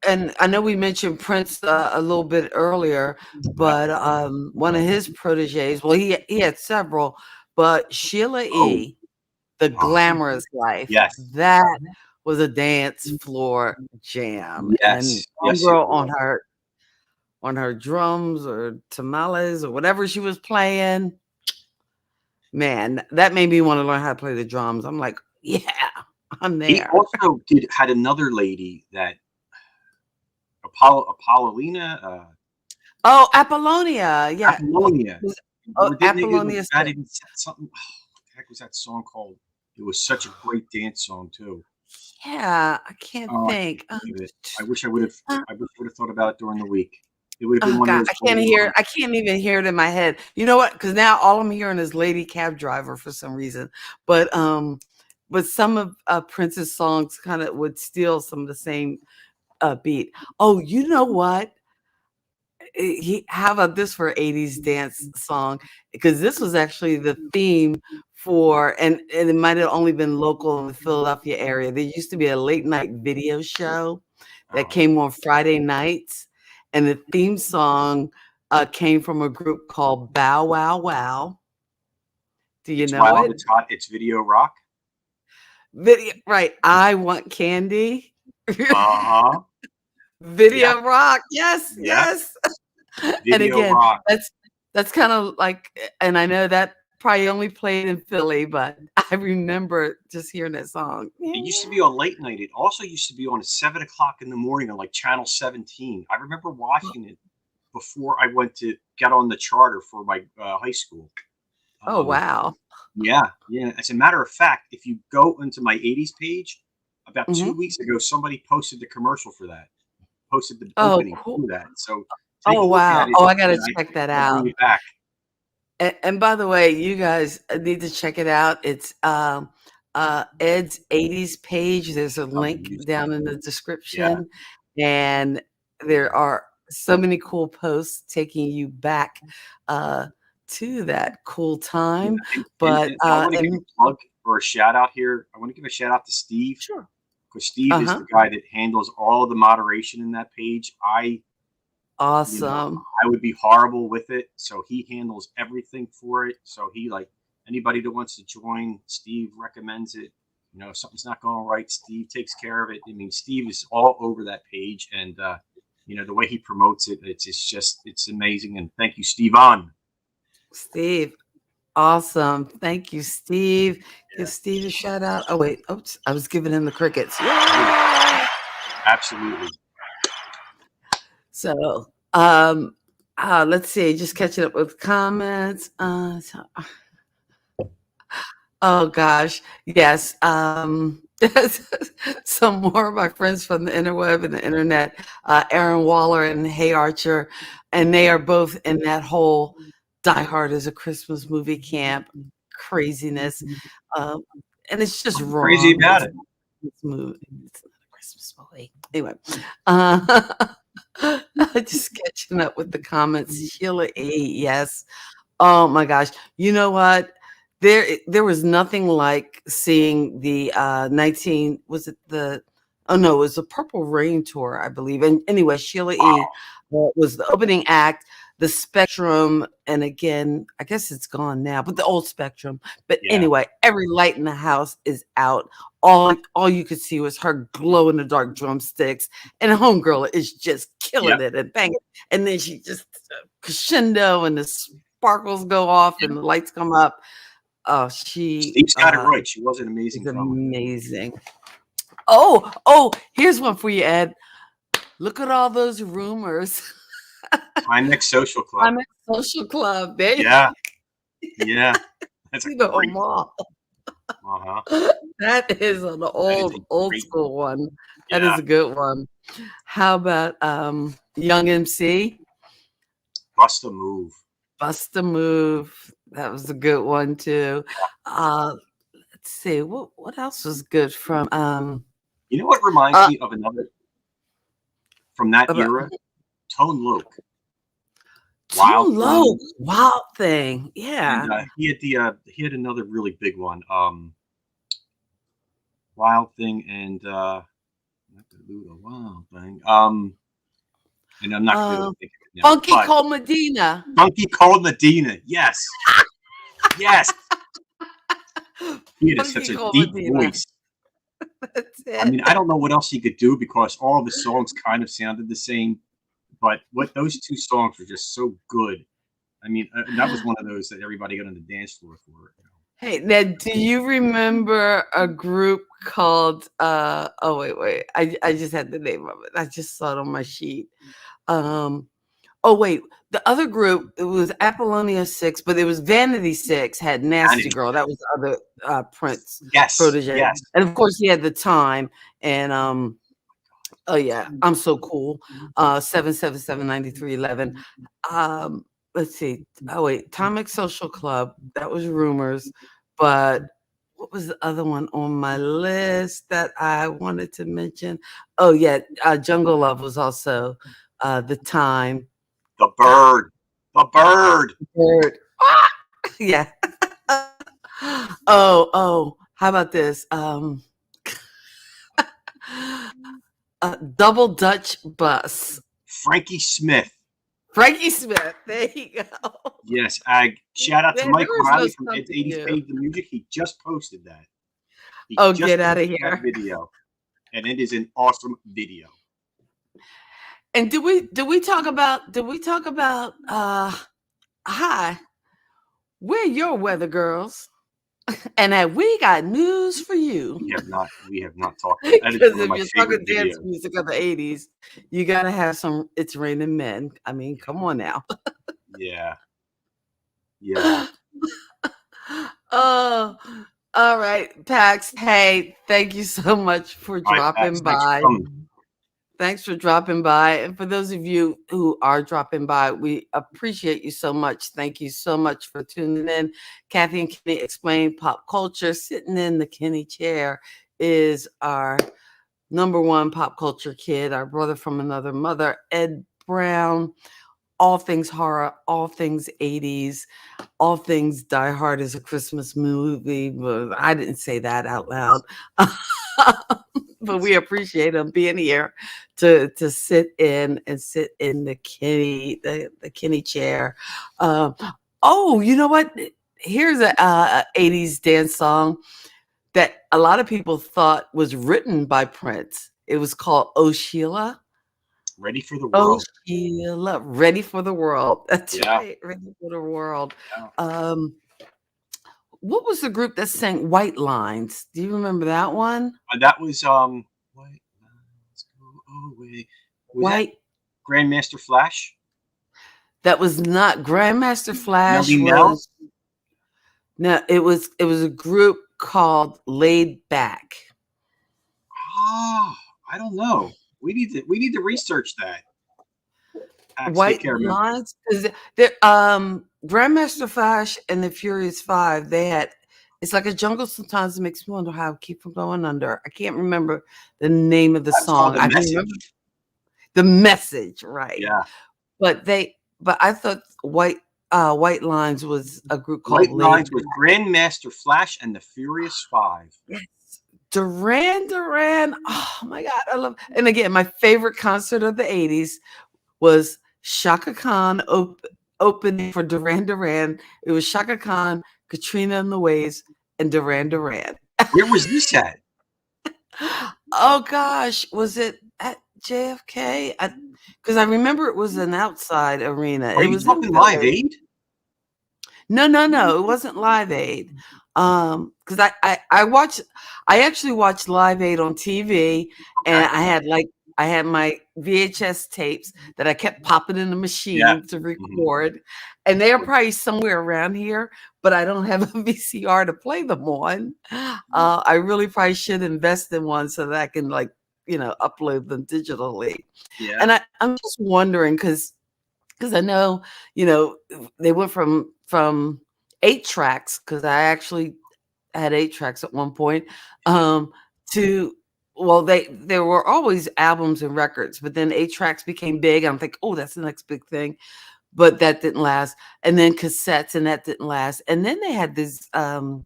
and I know we mentioned Prince a little bit earlier, Yeah. but one of his proteges, well, he had several, but Sheila Oh, E., The oh, Glamorous Life, yes. that was a dance floor jam. And Yes. Yes, it homegirl was. on her drums or tamales or whatever she was playing, man, that made me want to learn how to play the drums. I'm like, yeah, I'm He there. also had another lady that Apollina, Oh, Apollonia. Yeah. Apollonia. Oh, Or didn't they do Apollonia the Fat Smith. Even something? What the heck was that song called? It was such a great dance song too. Yeah, I can't Oh, I can't think. think of it. I wish I would have. Uh, I wish I would have thought about it during the week. It would have been oh one of God, those I can't old. hear. I can't even hear it in my head. You know what? Because now all I'm hearing is Lady Cab Driver for some reason. But some of Prince's songs kind of would steal some of the same beat. Oh, you know what? How about this for 80's dance song? Because this was actually the theme for, and it might have only been local in the Philadelphia area. There used to be a late night video show that Oh, came on Friday nights, and the theme song came from a group called Bow Wow Wow. Do you It's know wild. it? It's hot. It's video rock. Video, right? I Want Candy. Uh-huh. Yeah. Video rock. Yes, Yeah. yes. And Video again, rock. that's kind of like, and I know that probably only played in Philly, but I remember just hearing that song. It used to be on late night. It also used to be on at 7 o'clock in the morning on like Channel 17. I remember watching it before I went to get on the charter for my high school. Oh wow. Yeah, yeah. As a matter of fact, if you go into my 80s page, about 2 Mhm. weeks ago, somebody posted the commercial for that. Posted the Oh, opening cool. for that. So take Oh a look wow. at it. Oh, I gotta And I check think that it's gonna bring out. it back. And by the way, you guys need to check it out. It's Ed's 80s page. There's a link down in the Yeah, description, and there are so many cool posts taking you back to that cool yeah. time. And, But and I want to give a plug or a shout out here. I want to give a shout out to Steve, sure. because Steve is Uh-huh. the guy that handles all of the moderation in that page. Awesome. I would be horrible with it. So he handles everything for it. So he, like, anybody that wants to join, Steve recommends it. If something's not going right, Steve takes care of it. I mean, Steve is all over that page, and the way he promotes it, it's amazing. And thank you, Steve on. Steve. Awesome. Thank you, Steve. Yeah. Give Steve a shout out. Oh, wait. Oops. I was giving him the crickets. Absolutely. So, let's see. Just catching up with comments. Oh gosh, yes. Some more of my friends from the interweb and the internet, Aaron Waller and Hey Archer, and they are both in that whole Die Hard is a Christmas movie camp craziness, um, and it's just Crazy wrong. about it. It's movie. It's not a Christmas movie. Anyway, uh, just catching up with the comments. Sheila E. Yes. Oh my gosh. You know what? There was nothing like seeing the 19 was it the oh no, it was the Purple Rain tour, I believe. And anyway, Sheila E. Was the opening act, the Spectrum, and again, I guess it's gone now, but the old Spectrum. But Yeah. anyway, every light in the house is out. All you could see was her glow in the dark drumsticks, and Homegirl is just killing it and banging. And then she just crescendo, and the sparkles go off, and the lights come up. Oh, Steve's got it right. She was an amazing is drummer. amazing. Oh, here's one for you, Ed. Look at all those rumors. Timex Social Club. I'm at Social Club. There you Yeah. Yeah. That's a see the great mall. Uh-huh. That is an old great school one. Yeah. That is a good one. How about Young MC? Bust a Move. Bust a Move. That was a good one too. Let's see. What else was good from You know what reminds me of another from that about- era? Tone Loc. Too low. Wild Thing. Yeah. And he had another really big one. Wild Thing and Wild Thing. And I'm not going to think of it now. Funky Cold Medina. Funky Cold Medina. Yes. Yes. He had such a deep voice. That's it. I mean, I don't know what else he could do because all of his songs kind of sounded the same. But what those two songs were just so good. I mean, that was one of those that everybody got on the dance floor for. Hey, now, do you remember a group called? Wait. I just had the name of it. I just saw it on my sheet. Wait, the other group, it was Apollonia 6, but it was Vanity 6 had Nasty Girl. That was the other Prince protege. Yes. And of course, he had The Time and oh yeah, I'm So Cool. 777-9311. Let's see. Oh wait, Timex Social Club. That was Rumors, but what was the other one on my list that I wanted to mention? Oh yeah, Jungle Love was also The Time. The Bird. Bird. Ah! Yeah. How about this? Double Dutch Bus. Frankie Smith. Frankie Smith. There you go. Yes, shout out to Man, Mike there is no Riley from something 80's new. Page the Music. He just posted that. He Oh, just get out of posted that here. video, and it is an awesome video. And did we talk about hi, we're your weather girls, and we got news for you. We have not talked. That is Because one of if my you're favorite talking dance videos. music of the 80s, you gotta have some It's Raining Men. I mean, come on now. Yeah. Oh, all right, Pax. Hey, thank you so much for All right, dropping Pax, thanks for by. coming. Thanks for dropping by. And for those of you who are dropping by, we appreciate you so much. Thank you so much for tuning in. Kathy and Kenny Explain Pop Culture. Sitting in the Kenny chair is our number one pop culture kid, our brother from another mother, Ed Brown. All things horror, all things 80s, all things Die Hard is a Christmas movie. But I didn't say that out loud. But we appreciate him being here to sit in the Kenny chair. Oh, you know what? Here's a 80s dance song that a lot of people thought was written by Prince. It was called Oh Sheila. Ready for the Oh world. Sheila, Ready for the World. That's Yeah. right, Ready for the World. Yeah. What was the group that sang White Lines? Do you remember that one? That was White Lines Go Away. Was White. that Grandmaster Flash? That was not Grandmaster Flash. Melly Mel? Was no. It was a group called Laid Back. Oh, I don't know. We need to research that. White Lines, because Grandmaster Flash and the Furious Five, they had, it's like a jungle sometimes. It makes me wonder how I keep from going under. I can't remember the name of the song. I remember the message, right? Yeah. But I thought White Lines was a group called White Lines with Grandmaster Flash and the Furious Five. Yes. Duran Duran. Oh my God, I love. And again, my favorite concert of the 80s was Shaka Khan opening for Duran Duran. It was Shaka Khan, Katrina and the Waves, and Duran Duran. Where was this at? Oh gosh, was it at JFK? Because I remember it was an outside arena. Are it you was talking Live Aid? No, it wasn't Live Aid. Because I actually watched Live Aid on TV, and I had my VHS tapes that I kept popping in the machine to record, and they are probably somewhere around here, but I don't have a VCR to play them on. I really probably should invest in one so that I can upload them digitally. Yeah. And I'm just wondering because I know, they went from 8 tracks, because I actually had 8 tracks at one point, to, well, there were always albums and records, but then 8 tracks became big. I'm thinking, oh, that's the next big thing. But that didn't last. And then cassettes, and that didn't last. And then they had this, God,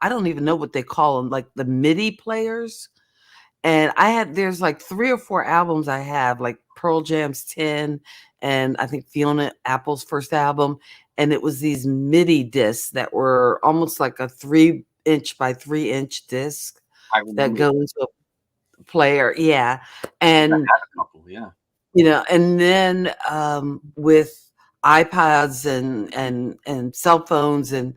I don't even know what they call them, like the MIDI players. And there's like 3 or 4 albums I have, like Pearl Jam's 10, and I think Fiona Apple's first album. And it was these MIDI discs that were almost like a 3-inch by 3-inch disc that go into a player. Yeah. And I had a couple, yeah. And then with iPods and cell phones and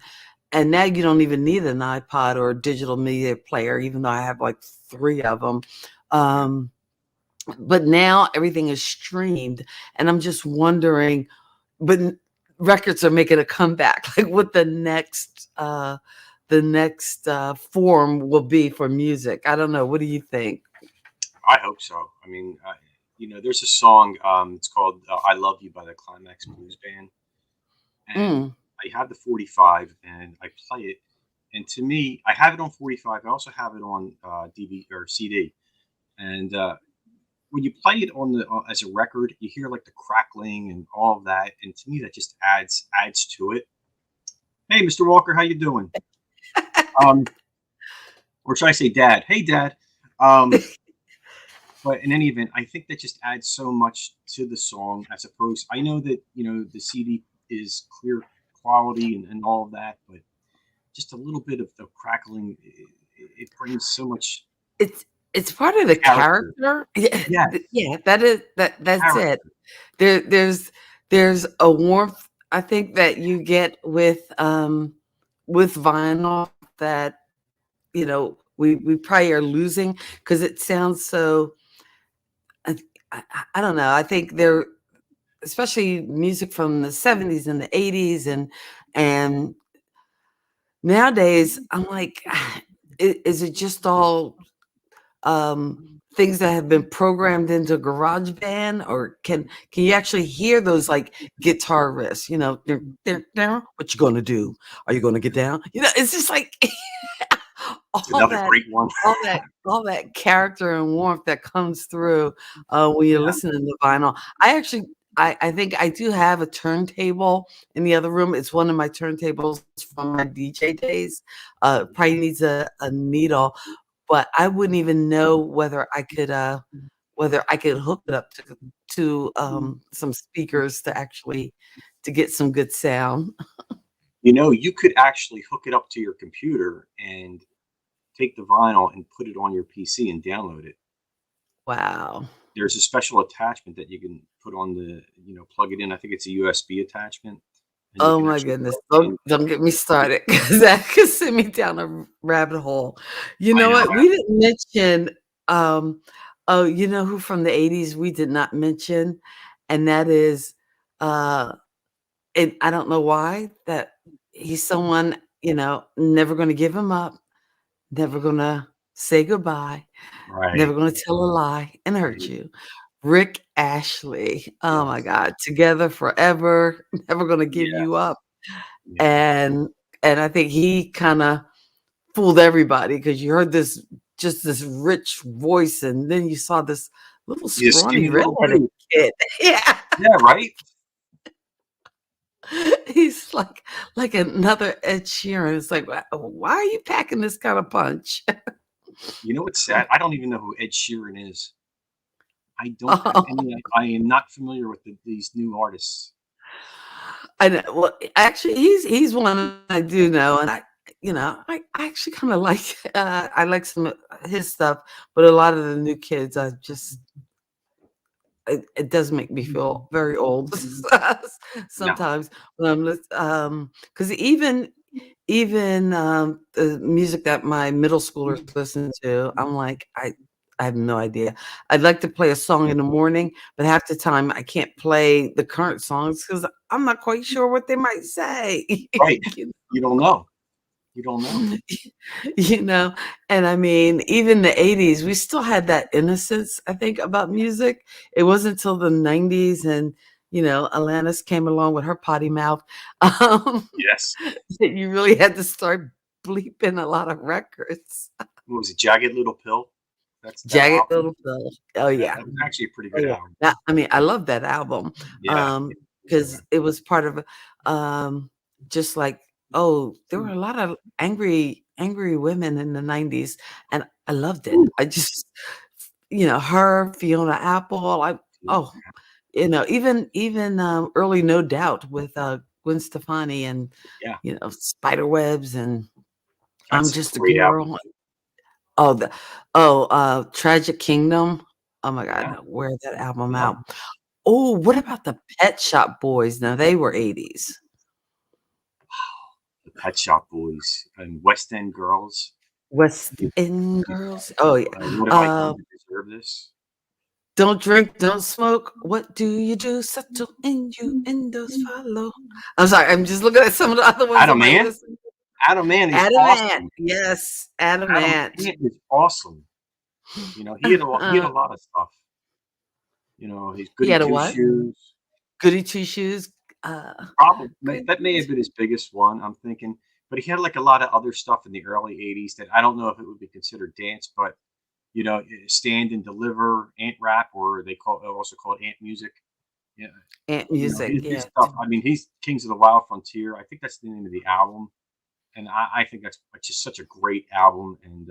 now you don't even need an iPod or a digital media player, even though I have like 3 of them. But now everything is streamed, and I'm just wondering, but records are making a comeback, like what the next form will be for music. I don't know. What do you think? I hope so. I mean, there's a song, it's called I Love You by the Climax Blues Band. And I have the 45 and I play it. And to me, I have it on 45. I also have it on DVD or CD. And when you play it on as a record, you hear like the crackling and all of that. And to me, that just adds to it. Hey, Mr. Walker, how you doing? Or should I say Dad? Hey, Dad. But But in any event, I think that just adds so much to the song. As opposed, I know that the CD is clear quality and all of that, but just a little bit of the crackling, it brings so much It's it's part of the character. character. Yeah, Yes, yeah, that's it. character. There there's a warmth I think that you get with vinyl that, we probably are losing because it sounds so I I don't know. I think there especially music from the 70's and the 80's and nowadays I'm like, is it just all things that have been programmed into GarageBand, or can you actually hear those like guitar riffs? What you gonna do? Are you gonna get down? It's just like It's all another that, great one. all that character and warmth that comes through when you're Yeah. listening to vinyl. I think I do have a turntable in the other room. It's one of my turntables from my DJ days. Probably needs a needle, but I wouldn't even know whether I could hook it up to some speakers to get some good sound. You could actually hook it up to your computer and take the vinyl and put it on your PC and download it. Wow. There's a special attachment that you can put on plug it in. I think it's a USB attachment, and you Oh can my actually goodness. plug it in. Don't get me started because that could send me down a rabbit hole. You I know know. what? We didn't mention, oh, you know who from the 80's we did not mention? And that is, uh, and I don't know why, that he's someone, never going to give him up, never going to say goodbye, never Right. going to tell a lie and hurt Mhm. you. Rick Ashley. Oh my Yes. God. Together forever, never going to give you Yes. up. Yeah. And I think he kinda fooled everybody because you heard this rich voice, and then you saw this little He's a scrawny skinny little redheaded dude. kid. Yeah. Yeah. Right. He's like another Ed Sheeran. It's like, why are you packing this kind of punch?" You know what's sad? I don't even know who Ed Sheeran is. I don't have Oh, any. I am not familiar with these new artists. I know. Well, actually, he's one I do know, and I actually kinda like, I like some of his stuff, but a lot of the new kids, it does make me feel very old No. sometimes when because even the music that my middle schoolers listen to, I'm like, I have no idea. I'd like to play a song in the morning, but half the time I can't play the current songs because I'm not quite sure what they might say. Right. You You don't know. You don't know. you know and I mean, even the 80's, we still had that innocence, I think, about music. It wasn't until the 90's and Alanis came along with her potty mouth, um, Yes. that you really had to start bleeping a lot of records. What was it? Jagged Little Pill. That's that Jagged album. Little Pill. Oh Yeah, yeah. that was actually a pretty Oh good yeah. album. I mean, I love that album. Yeah. Because it was part of um just like, oh, there were a lot of angry women in the 90's, and I loved it. Ooh. I just her, Fiona Apple, oh, even early No Doubt with Gwen Stefani and Yeah. spider webs and I'm That's a just a great album. girl. Tragic Kingdom. Oh my God, Yeah. wear that album Yeah. out. Oh, what about the Pet Shop Boys? Now they were 80's. The Pet Shop Boys and West End Girls. West You End you Girls. Oh yeah. What have I Uh, done to deserve this? don't drink, don't smoke. What do you do? Settle in you indoors follow. I'm sorry, I'm just looking at some of the other ones on Adam my Ant? list. Adam Ant is Adam Ant. awesome. Yes, Adam Adam Ant. Ant is awesome. He had a Uh, lot of stuff. His he Goody had a Two what? Shoes. Goody Two Shoes. Uh, Probably Goody that may have been his biggest one, I'm thinking. But he had like a lot of other stuff in the early '80s that I don't know if it would be considered dance, but stand and deliver, ant rap, or also call it ant music. Yeah, Ant music. his Yeah. stuff. I mean, he's Kings of the Wild Frontier. I think that's the name of the album, and I think that's just such a great album. And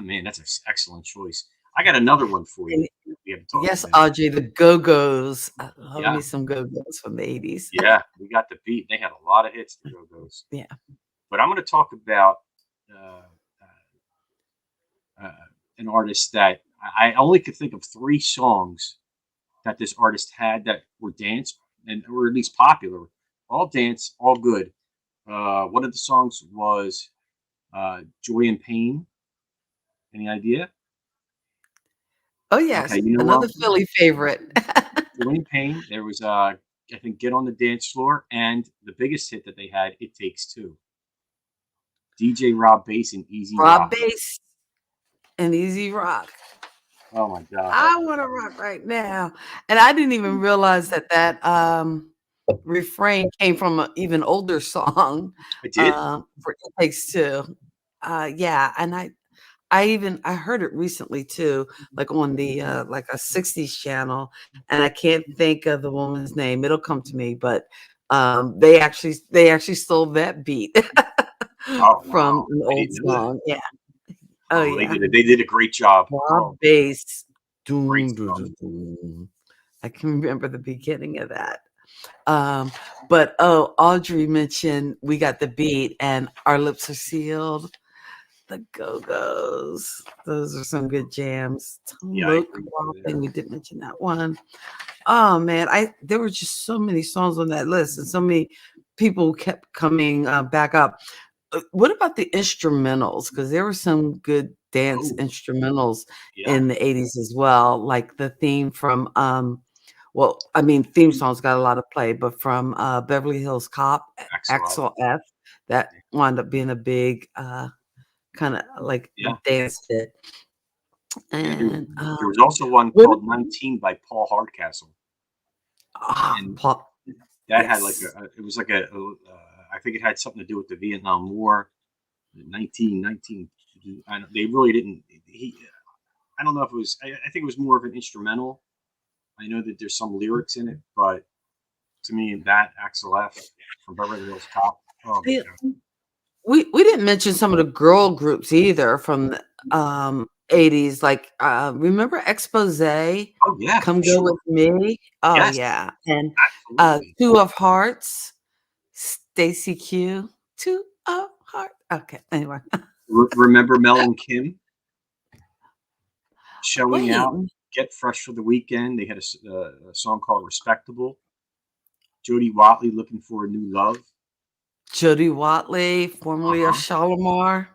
man, that's an excellent choice. I got another one for you. And We haven't talked yes, about. Audrey, the Go-Go's. I love Yeah, me some Go-Go's from the 80s. yeah, we got the beat. They had a lot of hits, the Go-Go's. Yeah. But I'm going to talk about uh, uh, an artist that I only could think of 3 songs that this artist had that were dance and were at least popular. All dance, all good. One of the songs was Joy and Pain. Any idea? Oh, Okay, yes. you know Another what? Philly favorite. Joy and Pain. There was, I think, Get on the Dance Floor, and the biggest hit that they had, It Takes Two. DJ Rob Bass and Easy Rob Rock. Bass and Easy Rock. Oh my gosh. I want to rock right now. And I didn't even realize that refrain came from an even older song. I did. For It Takes Two. Yeah, and I heard it recently too, like on the like a 60s channel, and I can't think of the woman's name. It'll come to me, but they actually stole that beat Oh from wow. an I old didn't know that. song. Yeah. Oh Oh, yeah. they did a great job. Rob Oh, Bass. great Doom, doo, song. doo, doo. I can remember the beginning of that. But Audrey mentioned We Got the Beat and Our Lips Are Sealed. The Go-Go's. Those are some good jams. Yeah, I Look, agree with Wild you Thing, there. we did mention that one. Oh man, there were just so many songs on that list, and so many people kept coming back up. What about the instrumentals? Because there were some good dance Oh, instrumentals yeah. in the 80s as well, like the theme from well, I mean, theme songs got a lot of play, but from Beverly Hills Cop, Axel. Axel F, that wound up being a big kind of like Yeah. dance hit. Yeah, And there was also one what called 19 by Paul Hardcastle. And Paul, that had like yes. it was like I think it had something to do with the Vietnam War. 1919. They really didn't. I don't know if it was. I think it was more of an instrumental. I know that there's some lyrics in it, but to me, that Axel F from Beverly Hills Cop. Oh my Yeah, god. we didn't mention some of the girl groups either from the 80s. Like remember Expose? Oh yeah, Come for Go sure. With Me. Oh Yes, yeah. And absolutely. Two of Hearts, Stacy Q. Two of Hearts. Okay, anyway. Remember Mel and Kim showing Wait, out? Get Fresh for the Weekend. They had a song called Respectable. Jody Watley Looking for a New Love. Jody Watley, formerly of Uh-huh. Shalimar,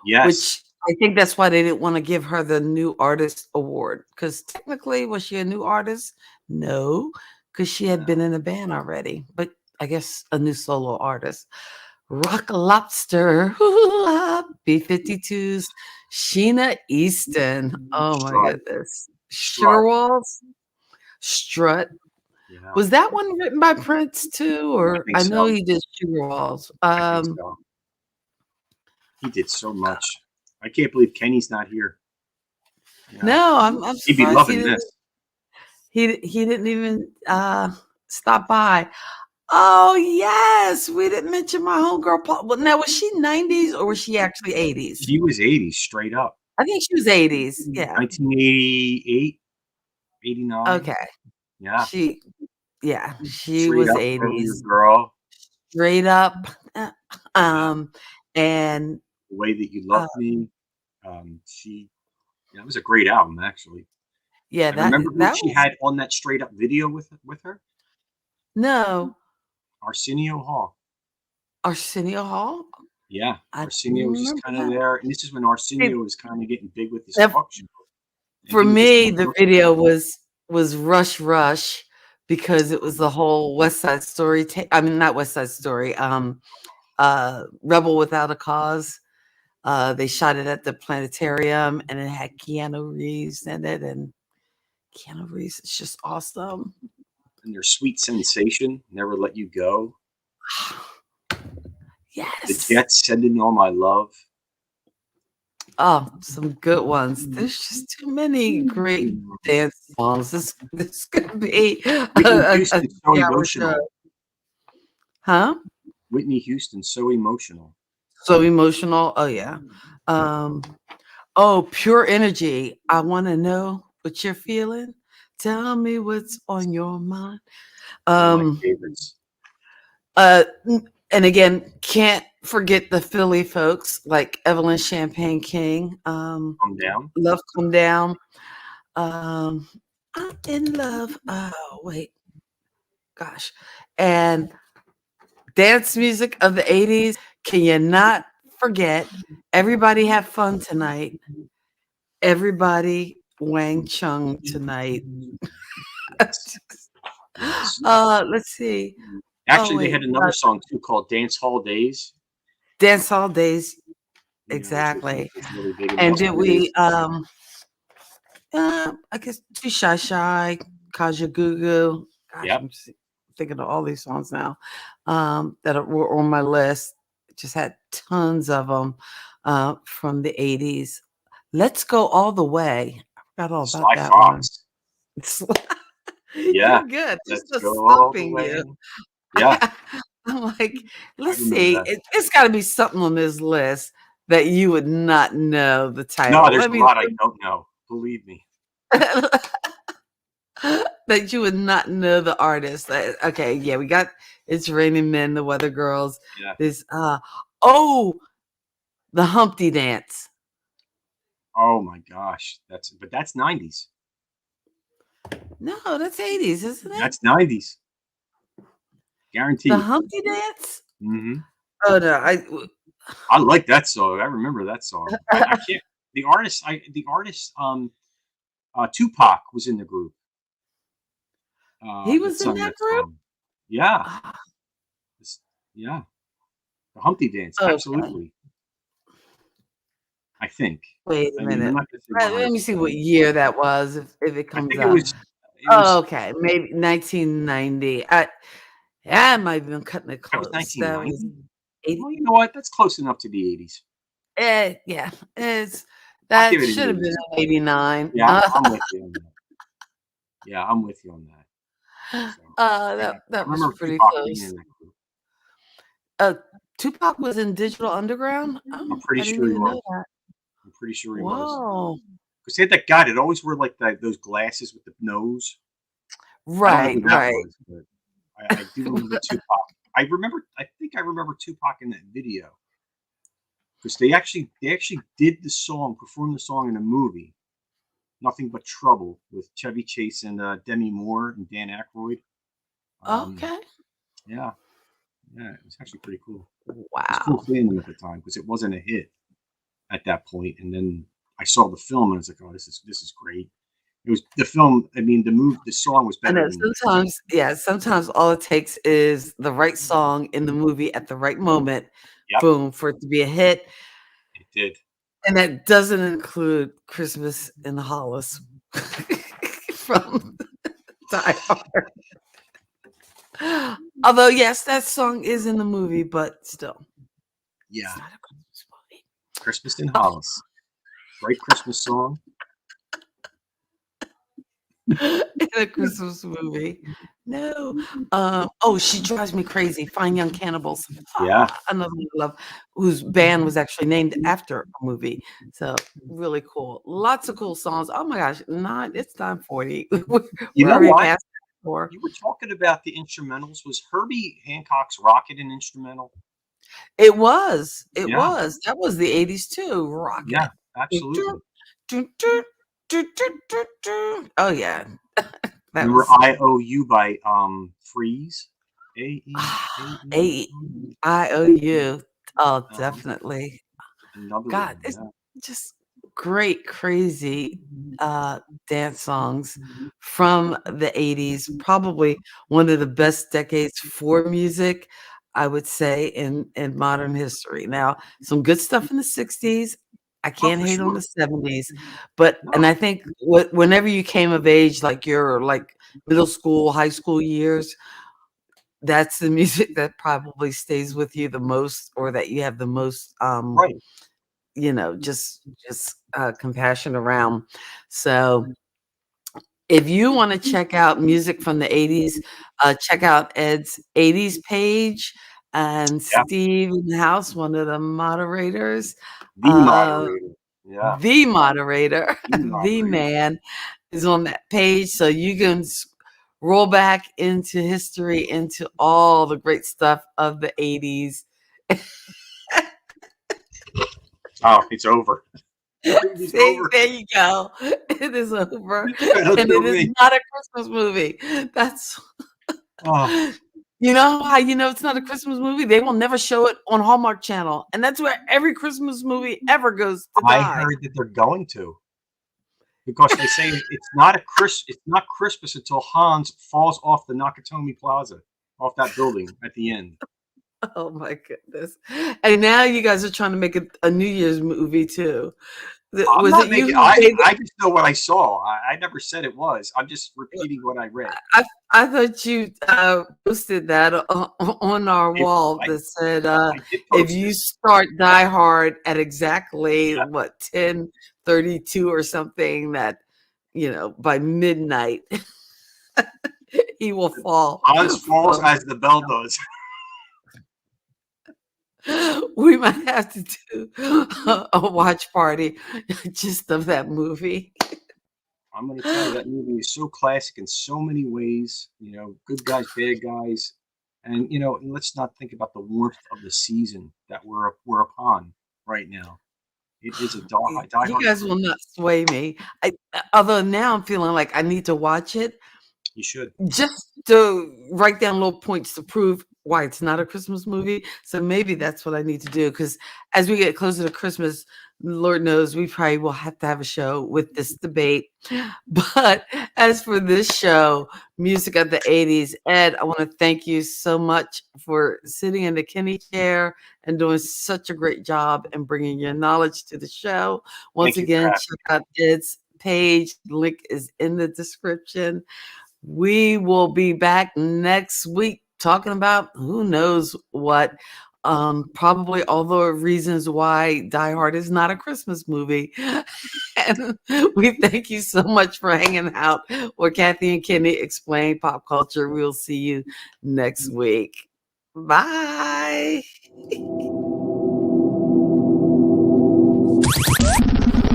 Yes. which I think that's why they didn't want to give her the New Artist Award. Because technically, was she a new artist? No, because she had been in a band already. But I guess a new solo artist. Rock Lobster, B-52s, Sheena Easton. Oh my Strut. goodness. Strut. Shirewalls, Strut. Yeah. Was that one written by Prince too? I Or think I know so. he did Shirewalls. I think so. He did so much. I can't believe Kenny's not here. Yeah. No, I'm He'd be surprised loving this. he didn't even stop by. Oh yes, we didn't mention my homegirl Paul. Well, now was she 90s or was she actually 80s? She was 80s straight up. I think she was 80s. Yeah. 1988, 89. Okay. Yeah. She Straight was up for your 80s. girl. Straight up. Yeah. And The Way That You Love Me. That was a great album, actually. yeah, And remember who that she was had on that straight up video with her? no Arsenio Hall. Arsenio Hall. Yeah, I Arsenio don't was just remember kind of that. there, and this is when Arsenio See, was kind of getting big with his that- talk show, and for he was just me, doing the most of video it. was Rush Rush because it was the whole West Side Story. I mean, not West Side Story. Rebel Without a Cause. They shot it at the planetarium, and it had Keanu Reeves in it, and Keanu Reeves is just awesome. And their Sweet Sensation, Never Let You Go. The Yes. Jets, Sending All My Love. Oh, some good ones. There's just too many great dance songs. This could be Whitney a Houston, So 3-hour show. Emotional. Huh? Whitney Houston, So Emotional. So emotional. Oh yeah. Oh, Pure Energy. I want to know what you're feeling. Tell me what's on your mind. One of my Um, favorites. and again, can't forget the Philly folks like Evelyn Champagne King. Calm Down. Love Come Down. Um, I'm in love. Oh, wait. Gosh. And dance music of the 80s. Can you not forget? Everybody have fun tonight. Everybody Wang Chung tonight. Yes. Yes. Let's see. Oh, Actually, they wait. had another song too called Dance Hall Days. Dance Hall Days. You know, which Exactly. was really big in the And did we, 70s. I guess, Too Shy Shy, Kaja Goo Goo. Gosh, Yep. I'm thinking of all these songs now were on my list. Just had tons of them from the 80s. Let's Go All the Way. I forgot all about Sly that one. Fox. You're Yeah. good. Just Let's go all the stumping way. you. Yeah. I'm like, I let's remember see. that. It's got to be something on this list that you would not know the No, title. there's Let a me lot I don't know. Believe me. that you would not know the artist. Okay, yeah, we got It's Raining Men, the Weather Girls. Yeah. This the Humpty Dance. Oh my gosh. That's 90s. No, that's 80s, isn't it? That's 90s. The Guaranteed. Humpty Dance? Hmm. Oh no, I like that song. I remember that song. I can't. The artist. Tupac was in the group. he That was in sung that that group? song. Yeah. Ah, Yeah. The Humpty Dance. okay. Absolutely. I think. Wait a I mean, I'm minute. not gonna say Let me see 100%. what year that was if it I comes think it up. was. It Oh, was. okay. Maybe 1990. I might have been cutting it That was close. That was 1990. 80. Well, you know what? That's close enough to the 80s. Yeah. I'll give That it an should have been 80s. in 89. Yeah, I'm with you on that. Yeah, I'm with you on that. So, yeah, I That was remember pretty Tupac being close. in that group. Uh, Tupac was in Digital Underground? I'm Oh, pretty I didn't sure he even know was. that. I'm pretty sure he was. Whoa. Because they had that guy that always wore like those glasses with the nose. I don't know Right, who that right. was, but I do remember Tupac. I think I remember Tupac in that video because they actually did the song, performed the song in a movie, Nothing But Trouble, with Chevy Chase and Demi Moore and Dan Aykroyd. Um, Okay. yeah, yeah, it was actually pretty cool. It was cool Wow. seeing them at the time because it wasn't a hit at that point. And then I saw the film and I was like, oh, this is great. It was the film. I mean, the song was I better know than the movie. sometimes all it takes is the right song in the movie at the right moment, Yep, boom, for it to be a hit. it did. And that doesn't include Christmas in the Hollis from Die Hard. Although, yes, that song is in the movie, but still, Yeah, it's not a Christmas movie. Christmas in Hollis, great Christmas song. In a Christmas movie. No. She Drives Me Crazy. Fine Young Cannibals. Yeah, Another one I love, whose band was actually named after a movie. So really cool. Lots of cool songs. Oh my gosh, it's 9:40. you We're know already what? past 4. You were talking about the instrumentals. Was Herbie Hancock's "Rocket" an instrumental? It was. It Yeah, was. That was the 80s too. yeah, Rocket. absolutely. Oh yeah. That Remember was "IOU" by Freeze? A-E-A-E. AIOU. Oh, Uh-huh. definitely. Another God, one. it's Yeah. just great, crazy dance songs from the 80s. Probably one of the best decades for music, I would say, in modern history. Now, some good stuff in the 60s. I Oh, can't for hate on sure. the 70s, but No. and I think whenever you came of age, like your like middle school, high school years, that's the music that probably stays with you the most, or that you have the most Right. just compassion around. So if you want to check out music from the 80s, check out Ed's 80s page, and Yeah. Steve in the house, one of the moderators. The Uh, moderator. Yeah. The moderator, The the moderator. man is on that page. So you can roll back into history, into all the great stuff of the 80s. Oh, it's over. It's See, over. there you go. It is over. That'll And do it is me. not a Christmas movie. That's Oh, you know how you know it's not a Christmas movie? They will never show it on Hallmark Channel. And that's where every Christmas movie ever goes to I die. heard that they're going to, because they say it's not Christmas until Hans falls off the Nakatomi Plaza, off that building at the end. Oh my goodness. And now you guys are trying to make a New Year's movie too. I'm Was not it making. you who made I just know what I saw. I never said it was. I'm just repeating what I read. I thought you posted that on our wall that said, I did if post you it. start Die Hard at exactly Yeah. 10:32 or something, that by midnight he will fall. Hans falls as the bell does. We might have to do a watch party just of that movie. I'm going to tell you, that movie is so classic in so many ways. Good guys, bad guys, and let's not think about the warmth of the season that we're upon right now. It is a die You hard. guys will not sway me. Although now I'm feeling like I need to watch it You should. just to write down little points to prove why it's not a Christmas movie. So maybe that's what I need to do, because as we get closer to Christmas, Lord knows we probably will have to have a show with this debate. But as for this show, Music of the 80s, Ed, I want to thank you so much for sitting in the Kenny chair and doing such a great job and bringing your knowledge to the show. Once again, check out Ed's page. The link is in the description. We will be back next week talking about who knows what. Probably all the reasons why Die Hard is not a Christmas movie. And we thank you so much for hanging out where Kathy and Kenny explain pop culture. We'll see you next week. Bye.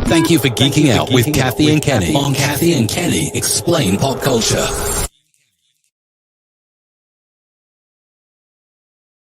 Thank you for geeking out with Kathy and Kenny on Kathy and Kenny Explain Pop Culture.